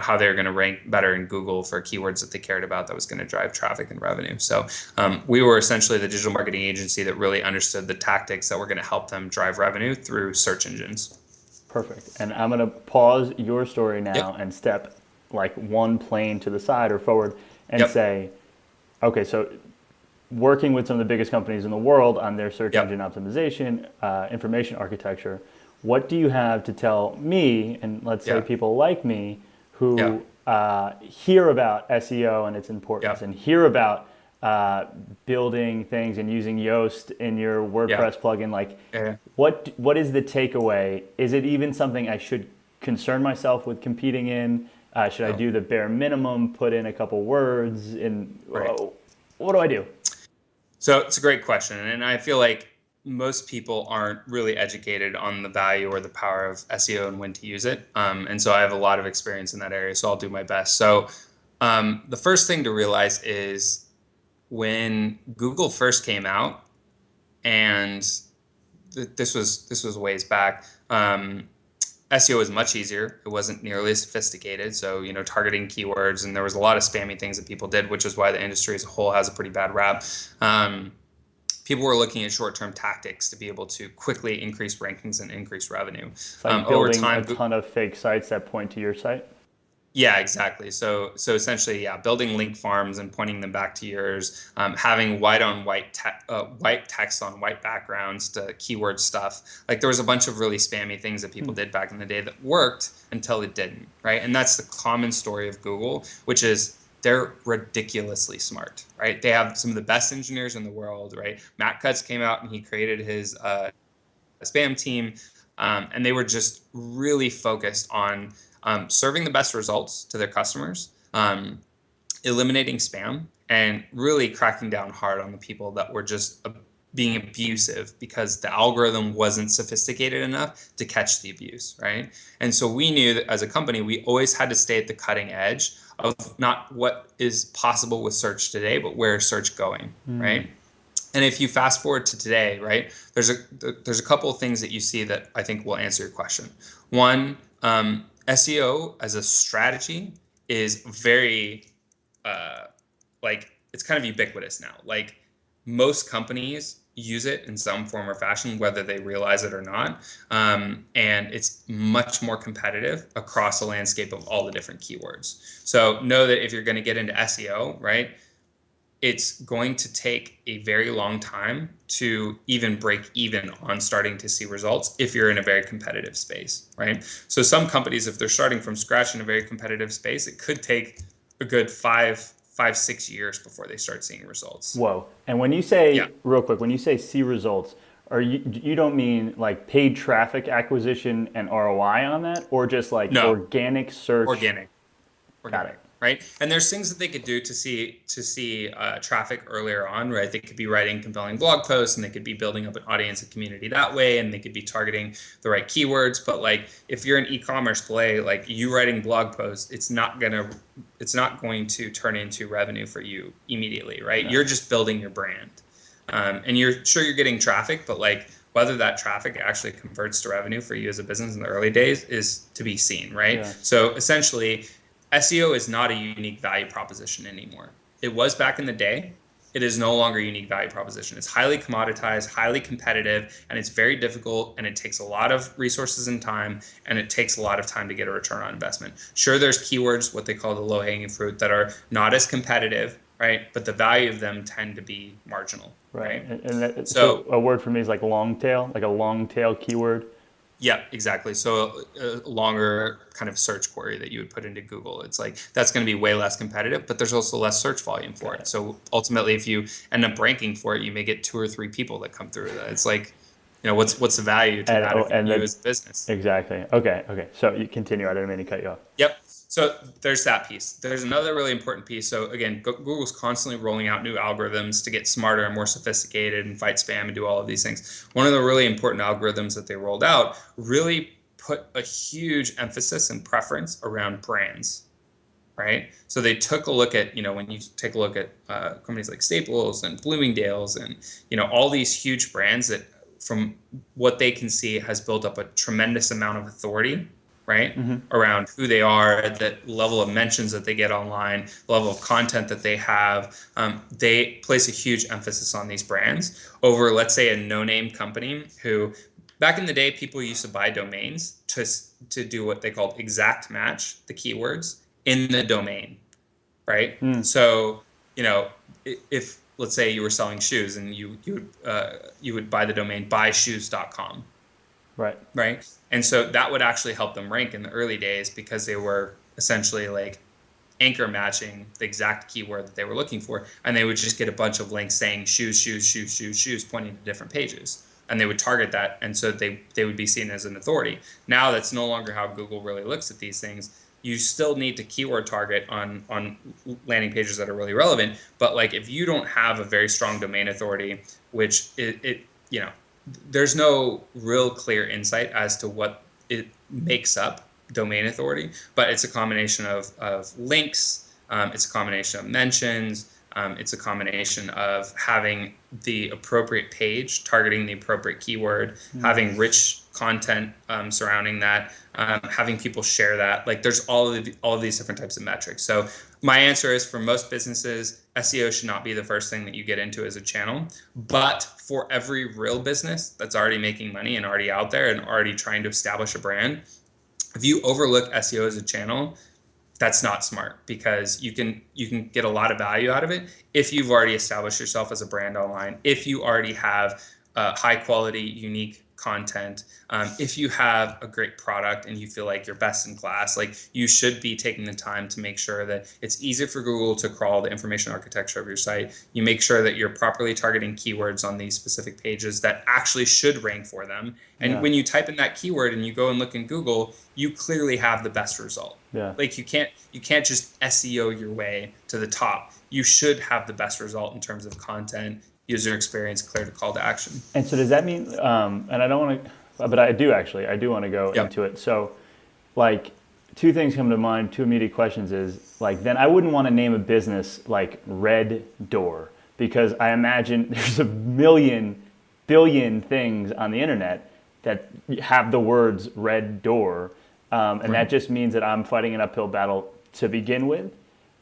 B: how they're going to rank better in Google for keywords that they cared about that was going to drive traffic and revenue. So we were essentially the digital marketing agency that really understood the tactics that were going to help them drive revenue through search engines.
C: Perfect. And I'm going to pause your story now and step like one plane to the side or forward and say, okay, so working with some of the biggest companies in the world on their search engine optimization, information architecture, what do you have to tell me, and let's say people like me, who hear about SEO and its importance and hear about building things and using Yoast in your WordPress plugin? Like, what is the takeaway? Is it even something I should concern myself with competing in? Should I do the bare minimum, put in a couple words? What do I do?
B: So it's a great question. And I feel like most people aren't really educated on the value or the power of SEO and when to use it. And so I have a lot of experience in that area, so I'll do my best. So the first thing to realize is when Google first came out, and this was ways back, SEO was much easier. It wasn't nearly as sophisticated. So, targeting keywords, and there was a lot of spammy things that people did, which is why the industry as a whole has a pretty bad rap. People were looking at short-term tactics to be able to quickly increase rankings and increase revenue.
C: It's like building over time, a ton of fake sites that point to your site.
B: Yeah, exactly. So essentially, building link farms and pointing them back to yours, having white text on white backgrounds to keyword stuff. Like there was a bunch of really spammy things that people did back in the day that worked until it didn't, right? And that's the common story of Google, which is they're ridiculously smart, right? They have some of the best engineers in the world, right? Matt Cutts came out and he created his spam team, and they were just really focused on serving the best results to their customers, eliminating spam, and really cracking down hard on the people that were just being abusive because the algorithm wasn't sophisticated enough to catch the abuse, right? And so we knew that as a company, we always had to stay at the cutting edge of not what is possible with search today, but where is search going, right? And if you fast forward to today, right, there's a couple of things that you see that I think will answer your question. One, SEO as a strategy is very, it's kind of ubiquitous now. Like most companies use it in some form or fashion, whether they realize it or not. And it's much more competitive across the landscape of all the different keywords. So know that if you're going to get into SEO, right, it's going to take a very long time to even break even on starting to see results if you're in a very competitive space, right? So some companies, if they're starting from scratch in a very competitive space, it could take a good 5-6 years before they start seeing results.
C: Whoa. And when you say, real quick, when you say see results, you don't mean like paid traffic acquisition and ROI on that, or just like organic search?
B: Organic.
C: Got it.
B: Right. And there's things that they could do to see traffic earlier on, right? They could be writing compelling blog posts, and they could be building up an audience and community that way, and they could be targeting the right keywords. But like if you're an e-commerce play, like you writing blog posts, it's not going to turn into revenue for you immediately, right? No. You're just building your brand. And you're getting traffic, but like whether that traffic actually converts to revenue for you as a business in the early days is to be seen, right? Yeah. So essentially, SEO is not a unique value proposition anymore. It was back in the day. It is no longer a unique value proposition. It's highly commoditized, highly competitive, and it's very difficult, and it takes a lot of resources and time, and it takes a lot of time to get a return on investment. Sure, there's keywords, what they call the low-hanging fruit, that are not as competitive, right? But the value of them tend to be marginal, right?
C: So a word for me is like long tail, like a long tail keyword.
B: Yeah, exactly. So a longer kind of search query that you would put into Google, it's like that's going to be way less competitive, but there's also less search volume for it. So ultimately, if you end up ranking for it, you may get 2 or 3 people that come through that. It's like, what's the value to that of you as a business?
C: Exactly. Okay. So you continue. I didn't mean to cut you off.
B: Yep. So there's that piece. There's another really important piece. So again, Google's constantly rolling out new algorithms to get smarter and more sophisticated and fight spam and do all of these things. One of the really important algorithms that they rolled out really put a huge emphasis and preference around brands, right? So they took a look at, when you take a look at companies like Staples and Bloomingdale's and, all these huge brands that from what they can see has built up a tremendous amount of authority, right? Around who they are, the level of mentions that they get online, the level of content that they have. They place a huge emphasis on these brands over, let's say, a no-name company who, back in the day, people used to buy domains to do what they called exact match the keywords in the domain, right? So, if let's say you were selling shoes and you would buy the domain buyshoes.com. Right. And so that would actually help them rank in the early days because they were essentially like anchor matching the exact keyword that they were looking for. And they would just get a bunch of links saying shoes, pointing to different pages. And they would target that. And so they would be seen as an authority. Now that's no longer how Google really looks at these things. You still need to keyword target on landing pages that are really relevant. But like if you don't have a very strong domain authority, which there's no real clear insight as to what it makes up domain authority, but it's a combination of links, it's a combination of mentions, it's a combination of having the appropriate page, targeting the appropriate keyword, having rich content surrounding that, having people share that. Like there's all of these different types of metrics. So my answer is, for most businesses, SEO should not be the first thing that you get into as a channel. But for every real business that's already making money and already out there and already trying to establish a brand, if you overlook SEO as a channel, that's not smart, because you can get a lot of value out of it if you've already established yourself as a brand online, if you already have high quality, unique content, if you have a great product and you feel like you're best in class. Like, you should be taking the time to make sure that it's easy for Google to crawl the information architecture of your site. You make sure that you're properly targeting keywords on these specific pages that actually should rank for them. And when you type in that keyword and you go and look in Google, you clearly have the best result. Like you can't just SEO your way to the top. You should have the best result in terms of content, user experience, clear to call to action.
C: And so does that mean, and I don't want to, but I do want to go into it. So like 2 things come to mind, 2 immediate questions is like, then I wouldn't want to name a business like Red Door, because I imagine there's a billion things on the internet that have the words Red Door. And that just means that I'm fighting an uphill battle to begin with.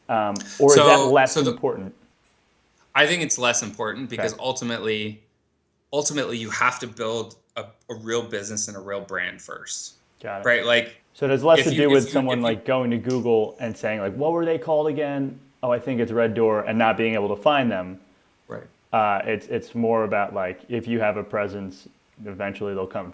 C: Or is that less important?
B: I think it's less important because ultimately you have to build a real business and a real brand first.
C: Got it.
B: Right? Like,
C: so there's less to do with someone like going to Google and saying like, what were they called again? Oh, I think it's Red Door, and not being able to find them.
B: Right.
C: It's more about like, if you have a presence, eventually they'll come.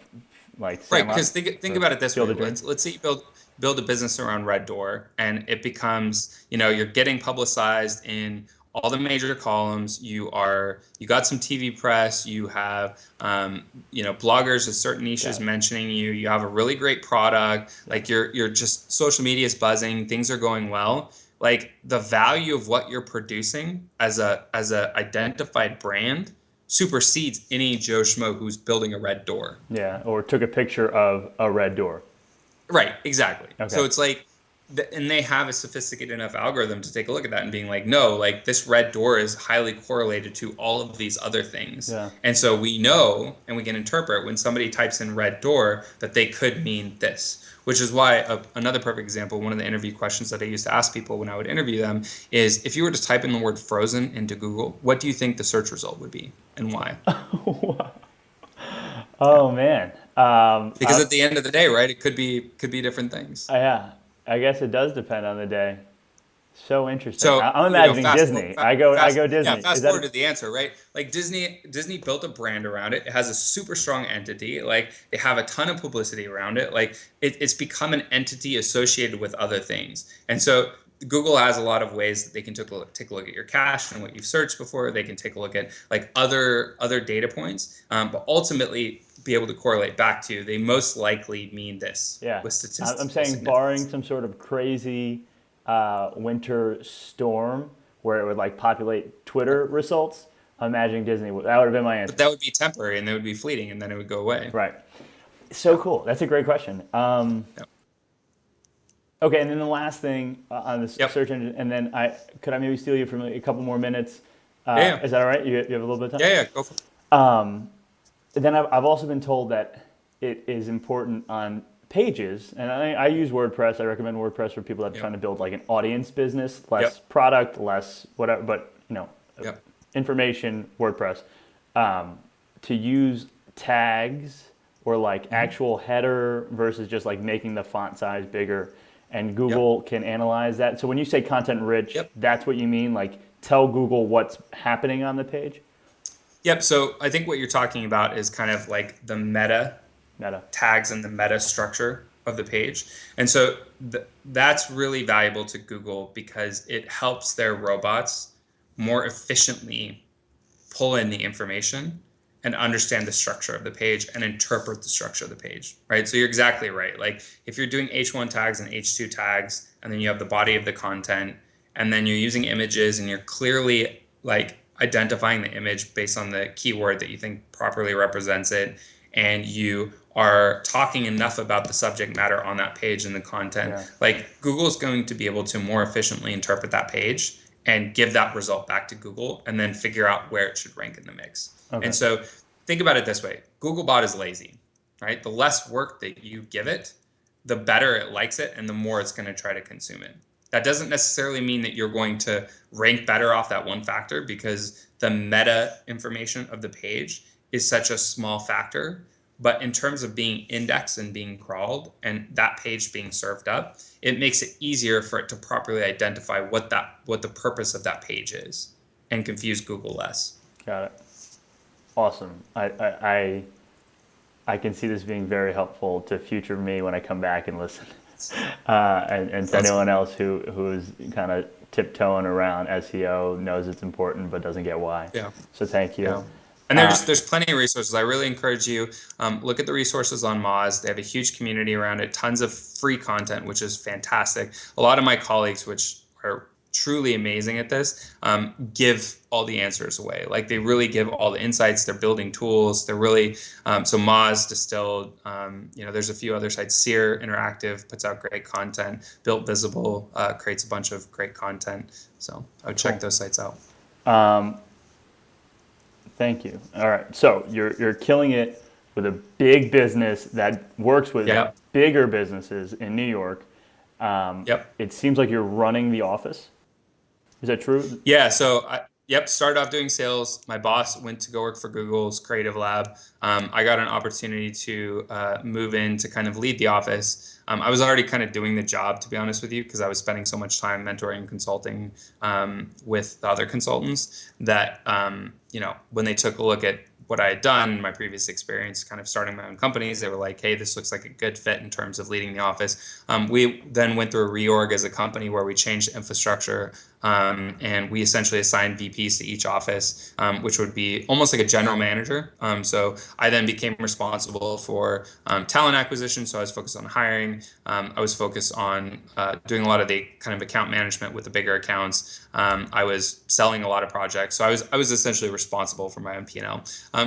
C: Like,
B: right, because think about it this way. Let's say you build a business around Red Door, and it becomes, you're getting publicized in all the major columns. You got some TV press. You have bloggers of certain niches mentioning you. You have a really great product. Like you're just, social media is buzzing. Things are going well. Like, the value of what you're producing as a identified brand supersedes any Joe Schmo who's building a Red Door.
C: Yeah, or took a picture of a Red Door.
B: Right, exactly. Okay. So it's like, and they have a sophisticated enough algorithm to take a look at that and being like, no, like this red door is highly correlated to all of these other things.
C: Yeah.
B: And so we know and we can interpret when somebody types in red door that they could mean this, which is why another perfect example, one of the interview questions that I used to ask people when I would interview them is, if you were to type in the word frozen into Google, what do you think the search result would be and why?
C: Oh, man.
B: Because at the end of the day, right, it could be different things.
C: Yeah. I guess it does depend on the day. So interesting.
B: So
C: I'm imagining Disney. I go Disney.
B: Yeah, fast forward to the answer, right? Like Disney built a brand around it. It has a super strong entity. Like they have a ton of publicity around it. Like it's become an entity associated with other things. And so Google has a lot of ways that they can take a look at your cache and what you've searched before. They can take a look at like other data points, but ultimately be able to correlate back to they most likely mean this.
C: Yeah.
B: With statistics.
C: I'm saying barring some sort of crazy winter storm where it would like populate Twitter results, I'm imagining Disney. That would have been my answer.
B: But that would be temporary and they would be fleeting and then it would go away.
C: Right. So cool. That's a great question. Okay, and then the last thing on this search engine, and then could I maybe steal you for a couple more minutes?
B: Yeah.
C: Is that all right? You have a little bit of time?
B: Yeah, go for it.
C: Then I've also been told that it is important on pages, and I use WordPress. I recommend WordPress for people that are trying to build like an audience business, less product, less whatever, but information, WordPress. To use tags or like actual header versus just like making the font size bigger, and Google can analyze that. So when you say content rich, that's what you mean? Like tell Google what's happening on the page?
B: Yep. So I think what you're talking about is kind of like the meta tags and the meta structure of the page. And so that's really valuable to Google because it helps their robots more efficiently pull in the information and understand the structure of the page and interpret the structure of the page, right? So you're exactly right. Like if you're doing H1 tags and H2 tags, and then you have the body of the content, and then you're using images and you're clearly like identifying the image based on the keyword that you think properly represents it, and you are talking enough about the subject matter on that page and the content, like Google is going to be able to more efficiently interpret that page and give that result back to Google and then figure out where it should rank in the mix. Okay. And so think about it this way. Googlebot is lazy, right? The less work that you give it, the better it likes it and the more it's going to try to consume it. That doesn't necessarily mean that you're going to rank better off that one factor because the meta information of the page is such a small factor. But in terms of being indexed and being crawled and that page being served up, it makes it easier for it to properly identify what the purpose of that page is and confuse Google less.
C: Got it. Awesome. I can see this being very helpful to future me when I come back and listen. And to anyone else who's kind of tiptoeing around SEO, knows it's important but doesn't get why. Yeah. So thank you. Yeah.
B: And there's plenty of resources. I really encourage you, look at the resources on Moz. They have a huge community around it, tons of free content, which is fantastic. A lot of my colleagues, which are truly amazing at this, give all the answers away. Like they really give all the insights. They're building tools. They're really, so Moz Distilled, there's a few other sites. Sear Interactive puts out great content. Built Visible creates a bunch of great content. So I would check those sites out.
C: Thank you. All right. So you're killing it with a big business that works with bigger businesses in New York. It seems like you're running the office. Is that true?
B: Yeah. So started off doing sales. My boss went to go work for Google's Creative Lab. I got an opportunity to move in to kind of lead the office. I was already kind of doing the job, to be honest with you, because I was spending so much time mentoring and consulting with the other consultants that, when they took a look at what I had done in my previous experience, kind of starting my own companies, they were like, hey, this looks like a good fit in terms of leading the office. We then went through a reorg as a company where we changed infrastructure and we essentially assigned VPs to each office, which would be almost like a general manager. So I then became responsible for talent acquisition. So I was focused on hiring. I was focused on doing a lot of the kind of account management with the bigger accounts. I was selling a lot of projects. So I was essentially responsible for my own P&L.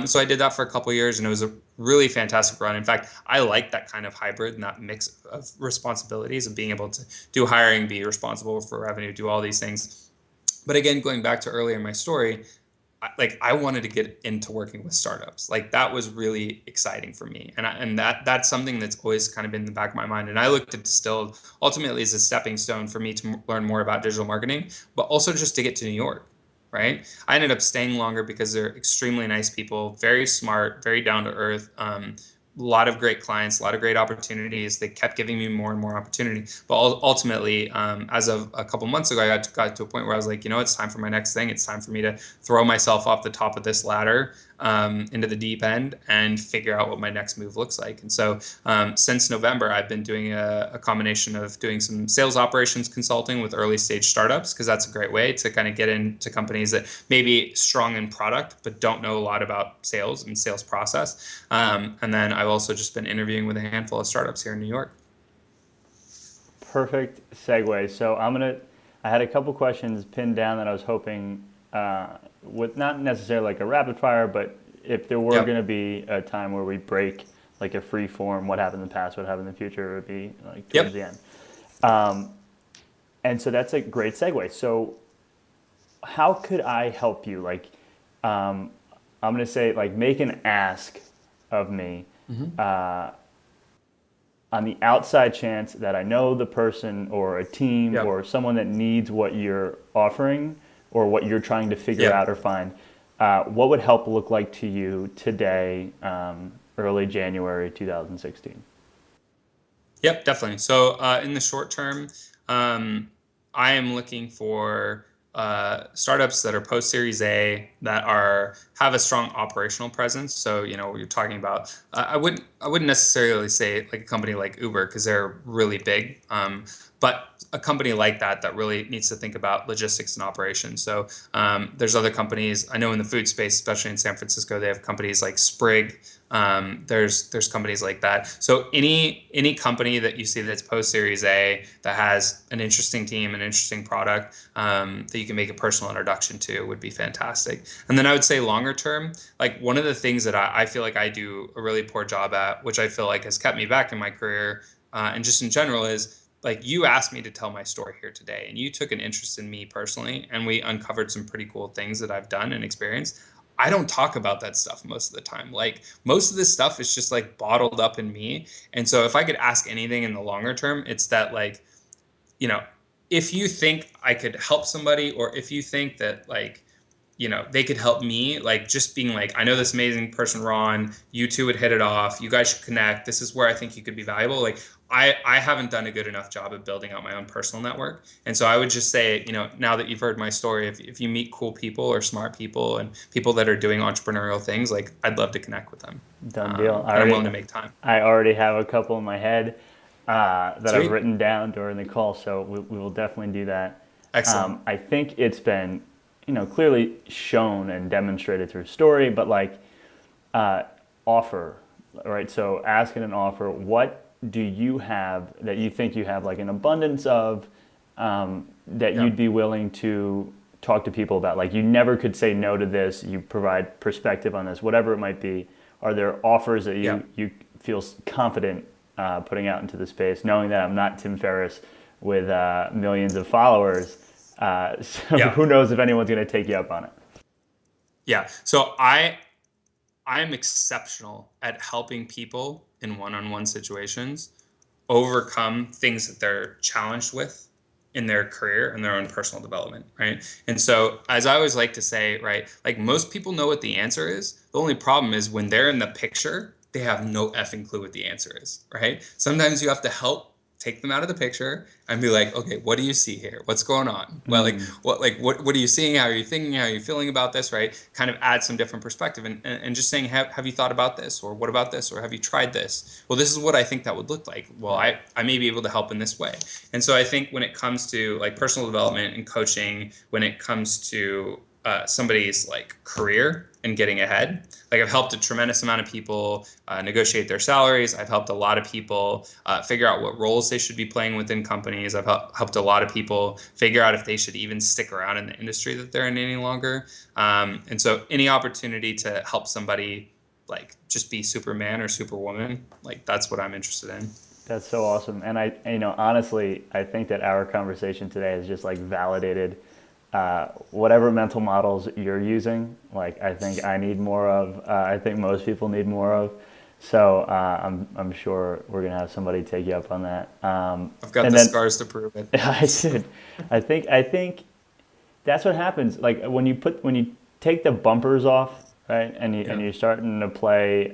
B: So I did that for a couple of years, and it was really fantastic run. In fact, I like that kind of hybrid and that mix of responsibilities of being able to do hiring, be responsible for revenue, do all these things. But again, going back to earlier in my story, I wanted to get into working with startups. Like that was really exciting for me. And that's something that's always kind of been in the back of my mind. And I looked at Distilled ultimately as a stepping stone for me to learn more about digital marketing, but also just to get to New York, right? I ended up staying longer because they're extremely nice people, very smart, very down to earth. A lot of great clients, a lot of great opportunities. They kept giving me more and more opportunity. But ultimately, as of a couple months ago, I got to a point where I was like, it's time for my next thing. It's time for me to throw myself off the top of this ladder into the deep end and figure out what my next move looks like. And so since November, I've been doing a combination of doing some sales operations consulting with early stage startups, because that's a great way to kind of get into companies that may be strong in product, but don't know a lot about sales and sales process. And then I've also just been interviewing with a handful of startups here in New York.
C: Perfect segue. So I had a couple questions pinned down that I was hoping with not necessarily like a rapid fire, but if there were going to be a time where we break like a free form, what happened in the past, what happened in the future, it would be like towards the end. And so that's a great segue. So how could I help you? Like, I'm going to say like make an ask of me on the outside chance that I know the person or a team or someone that needs what you're offering or what you're trying to figure out or find. What would help look like to you today, early January 2016?
B: Yep, definitely. So in the short term, I am looking for startups that are post Series A that have a strong operational presence. So you're talking about. I wouldn't necessarily say like a company like Uber because they're really big. But a company like that really needs to think about logistics and operations. So there's other companies I know in the food space, especially in San Francisco. They have companies like Sprig. There's companies like that. So any company that you see that's post Series A that has an interesting team, an interesting product that you can make a personal introduction to would be fantastic. And then I would say longer term, like one of the things that I feel like I do a really poor job at, which I feel like has kept me back in my career and just in general, is like you asked me to tell my story here today and you took an interest in me personally and we uncovered some pretty cool things that I've done and experienced. I don't talk about that stuff most of the time. Like most of this stuff is just like bottled up in me. And so if I could ask anything in the longer term, it's that like, if you think I could help somebody or if you think that like, they could help me, like just being like, I know this amazing person, Ron, you two would hit it off. You guys should connect. This is where I think you could be valuable. Like I haven't done a good enough job of building out my own personal network. And so I would just say, now that you've heard my story, if you meet cool people or smart people and people that are doing entrepreneurial things, like I'd love to connect with them.
C: Done deal.
B: I'm willing to make time.
C: I already have a couple in my head that
B: Sweet.
C: I've written down during the call. So we will definitely do that.
B: Excellent.
C: I think it's been, clearly shown and demonstrated through story, but like offer, right? So asking an offer, what do you have that you think you have like an abundance of that you'd be willing to talk to people about? Like you never could say no to this, you provide perspective on this, whatever it might be. Are there offers that you feel confident putting out into the space, knowing that I'm not Tim Ferriss with millions of followers? Who knows if anyone's going to take you up on it?
B: Yeah. So I'm exceptional at helping people in one-on-one situations overcome things that they're challenged with in their career and their own personal development, right? And so as I always like to say, right, like most people know what the answer is. The only problem is when they're in the picture, they have no effing clue what the answer is, right? Sometimes you have to help take them out of the picture and be like, okay, what do you see here? What's going on? Well, what are you seeing? How are you thinking? How are you feeling about this? Right? Kind of add some different perspective and just saying, have you thought about this? Or what about this? Or have you tried this? Well, this is what I think that would look like. Well, I may be able to help in this way. And so I think when it comes to like personal development and coaching, when it comes to somebody's like career and getting ahead. Like I've helped a tremendous amount of people negotiate their salaries. I've helped a lot of people figure out what roles they should be playing within companies. I've helped a lot of people figure out if they should even stick around in the industry that they're in any longer. And so any opportunity to help somebody like just be Superman or Superwoman. Like that's what I'm interested in.
C: That's so awesome. And honestly, I think that our conversation today has just like validated whatever mental models you're using. Like I think I need more of. I think most people need more of. So I'm sure we're gonna have somebody take you up on that.
B: I've got the scars to prove it.
C: I should. I think that's what happens. Like when you take the bumpers off, right, and you're starting to play,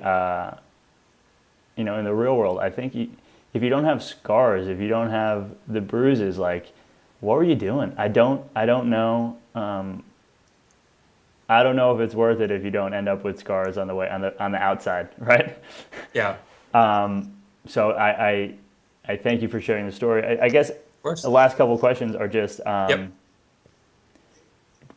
C: in the real world. I think if you don't have scars, if you don't have the bruises, like what were you doing? I don't know. I don't know if it's worth it if you don't end up with scars on the outside, right?
B: Yeah.
C: So I thank you for sharing the story. I guess the last couple of questions are just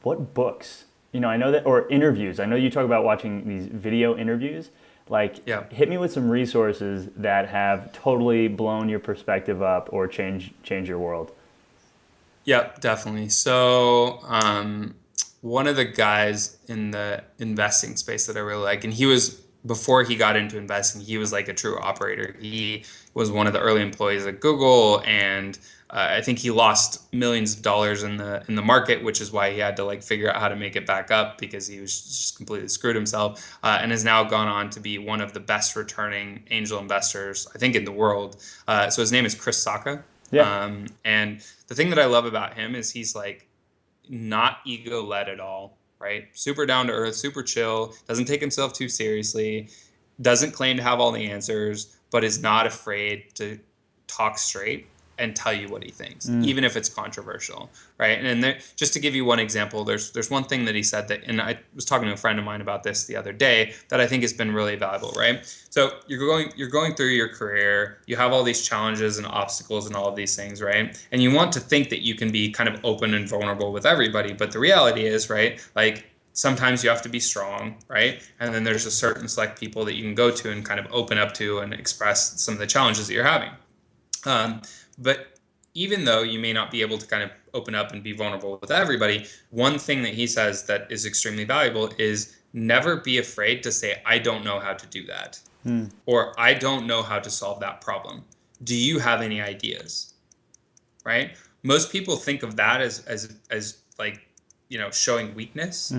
C: what books? I know that, or interviews. I know you talk about watching these video interviews. Like, hit me with some resources that have totally blown your perspective up or change your world.
B: Yeah, definitely. So one of the guys in the investing space that I really like, and before he got into investing, he was like a true operator. He was one of the early employees at Google, and I think he lost millions of dollars in the market, which is why he had to like figure out how to make it back up, because he was just completely screwed himself, and has now gone on to be one of the best returning angel investors, I think, in the world. So his name is Chris Sacca.
C: Yeah.
B: And the thing that I love about him is he's like not ego led at all, right? Super down to earth, super chill, doesn't take himself too seriously, doesn't claim to have all the answers, but is not afraid to talk straight and tell you what he thinks, even if it's controversial, right? And then just to give you one example, there's one thing that he said that, and I was talking to a friend of mine about this the other day, that I think has been really valuable, right? So you're going through your career, you have all these challenges and obstacles and all of these things, right? And you want to think that you can be kind of open and vulnerable with everybody, but the reality is, right, like sometimes you have to be strong, right? And then there's a certain select people that you can go to and kind of open up to and express some of the challenges that you're having. But even though you may not be able to kind of open up and be vulnerable with everybody, one thing that he says that is extremely valuable is never be afraid to say, I don't know how to do that. Or I don't know how to solve that problem. Do you have any ideas? Right? Most people think of that as like, showing weakness.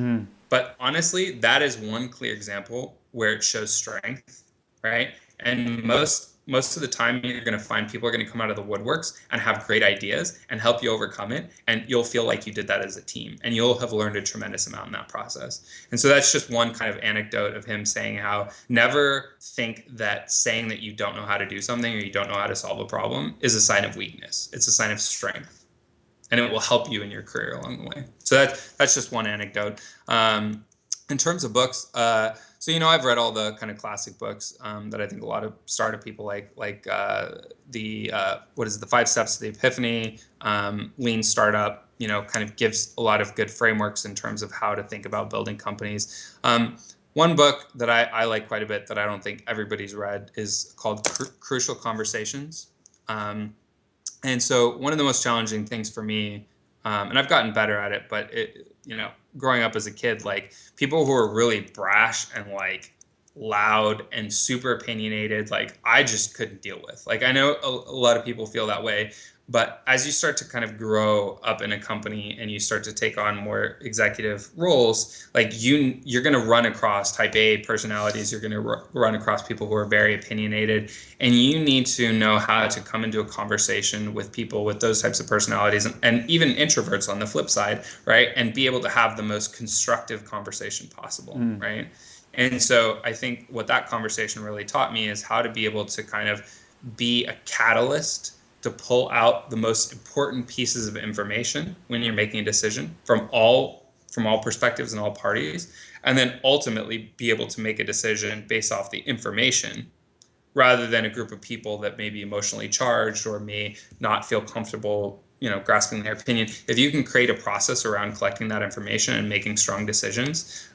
B: But honestly, that is one clear example where it shows strength, right? And most of the time, you're going to find people are going to come out of the woodworks and have great ideas and help you overcome it. And you'll feel like you did that as a team, and you'll have learned a tremendous amount in that process. And so that's just one kind of anecdote of him saying how never think that saying that you don't know how to do something or you don't know how to solve a problem is a sign of weakness. It's a sign of strength, and it will help you in your career along the way. So that's just one anecdote. In terms of books, so I've read all the kind of classic books that I think a lot of startup people like the 5 Steps to the Epiphany, Lean Startup. Kind of gives a lot of good frameworks in terms of how to think about building companies. One book that I like quite a bit that I don't think everybody's read is called Crucial Conversations. And so one of the most challenging things for me, and I've gotten better at it, but growing up as a kid, like people who are really brash and like loud and super opinionated, like I just couldn't deal with. Like I know a lot of people feel that way, but as you start to kind of grow up in a company and you start to take on more executive roles, like you're going to run across type A personalities. You're going to run across people who are very opinionated, and you need to know how to come into a conversation with people with those types of personalities, and even introverts on the flip side, right? And be able to have the most constructive conversation possible, right? And so I think what that conversation really taught me is how to be able to kind of be a catalyst to pull out the most important pieces of information when you're making a decision from all perspectives and all parties, and then ultimately be able to make a decision based off the information rather than a group of people that may be emotionally charged or may not feel comfortable grasping their opinion. If you can create a process around collecting that information and making strong decisions,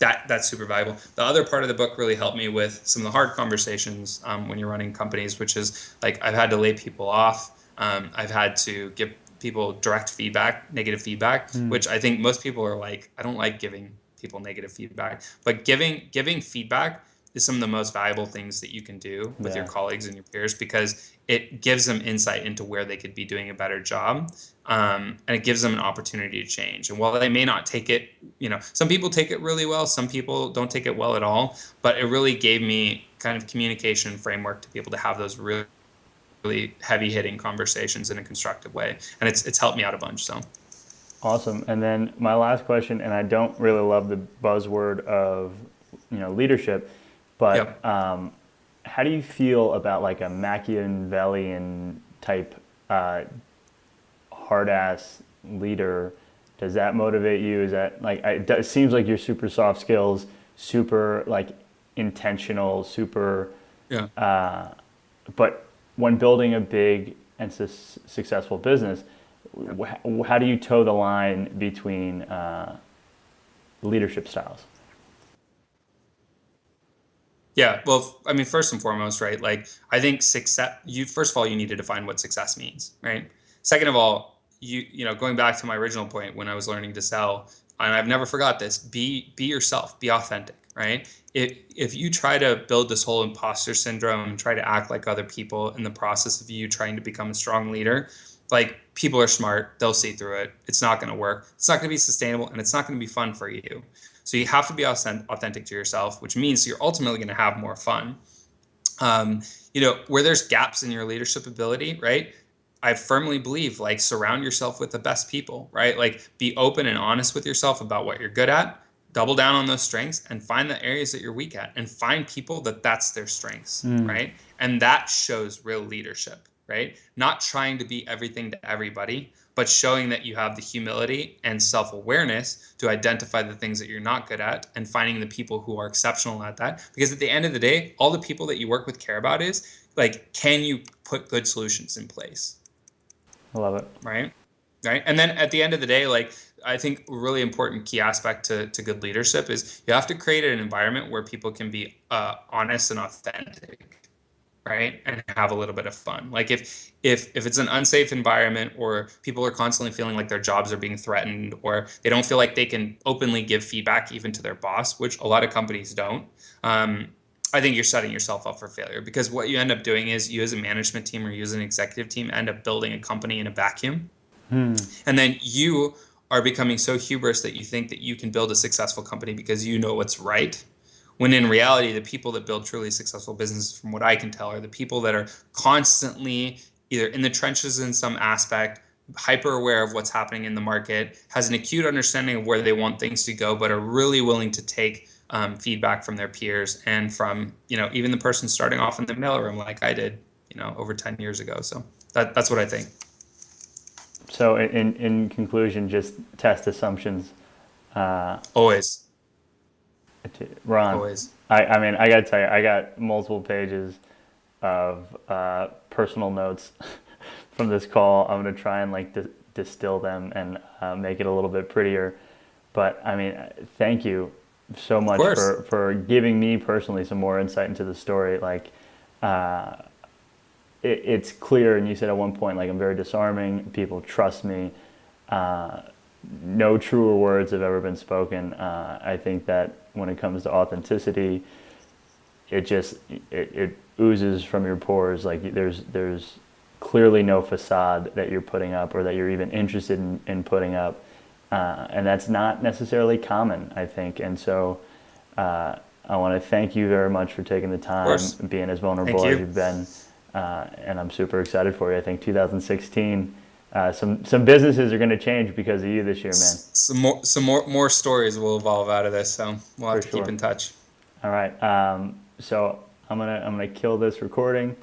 B: that's super valuable. The other part of the book really helped me with some of the hard conversations when you're running companies, which is like I've had to lay people off. I've had to give people direct feedback, negative feedback, which I think most people are like, I don't like giving people negative feedback. But giving feedback is some of the most valuable things that you can do with your colleagues and your peers, because it gives them insight into where they could be doing a better job. And it gives them an opportunity to change. And while they may not take it, some people take it really well, some people don't take it well at all, but it really gave me kind of communication framework to be able to have those really heavy hitting conversations in a constructive way. And it's helped me out a bunch. So.
C: Awesome. And then my last question, and I don't really love the buzzword of, leadership, but how do you feel about like a Machiavellian type hard ass leader? Does that motivate you? Is that like, it seems like you're super soft skills, super like intentional, super, but when building a big and successful business, how do you toe the line between leadership styles?
B: Yeah, well, I mean, first and foremost, right? Like, I think success. First of all, you need to define what success means, right? Second of all, going back to my original point when I was learning to sell, and I've never forgot this: be yourself, be authentic, right? If you try to build this whole imposter syndrome and try to act like other people in the process of you trying to become a strong leader, like, people are smart, they'll see through it. It's not going to work. It's not going to be sustainable, and it's not going to be fun for you. So you have to be authentic to yourself, which means you're ultimately going to have more fun. Where there's gaps in your leadership ability, right? I firmly believe, like, surround yourself with the best people, right? Like, be open and honest with yourself about what you're good at, double down on those strengths, and find the areas that you're weak at, and find people that's their strengths, right? And that shows real leadership, right? Not trying to be everything to everybody, but showing that you have the humility and self-awareness to identify the things that you're not good at, and finding the people who are exceptional at that. Because at the end of the day, all the people that you work with care about is, like, can you put good solutions in place?
C: I love it.
B: Right? And then at the end of the day, like, I think a really important key aspect to good leadership is you have to create an environment where people can be honest and authentic, right? And have a little bit of fun. Like, if it's an unsafe environment, or people are constantly feeling like their jobs are being threatened, or they don't feel like they can openly give feedback even to their boss, which a lot of companies don't, I think you're setting yourself up for failure, because what you end up doing is, you as a management team or you as an executive team end up building a company in a vacuum. And then you are becoming so hubris that you think that you can build a successful company because you know what's right. When in reality, the people that build truly successful businesses, from what I can tell, are the people that are constantly either in the trenches in some aspect, hyper aware of what's happening in the market, has an acute understanding of where they want things to go, but are really willing to take feedback from their peers and from, even the person starting off in the mailroom like I did, over 10 years ago. So that's what I think.
C: So in conclusion, just test assumptions.
B: Always.
C: Ron,
B: Always.
C: I mean, I got to tell you, I got multiple pages of personal notes from this call. I'm going to try and like distill them and make it a little bit prettier. But I mean, thank you so much for giving me personally some more insight into the story. Like, it's clear, and you said at one point, like, I'm very disarming. People trust me. No truer words have ever been spoken. I think that when it comes to authenticity, it oozes from your pores. Like, there's clearly no facade that you're putting up, or that you're even interested in putting up. And that's not necessarily common, I think. And so I want to thank you very much for taking the time, being as vulnerable as you've been. And I'm super excited for you. I think 2016, some businesses are going to change because of you this year, man.
B: Some more stories will evolve out of this, so we'll have to keep in touch.
C: All right. So I'm gonna kill this recording.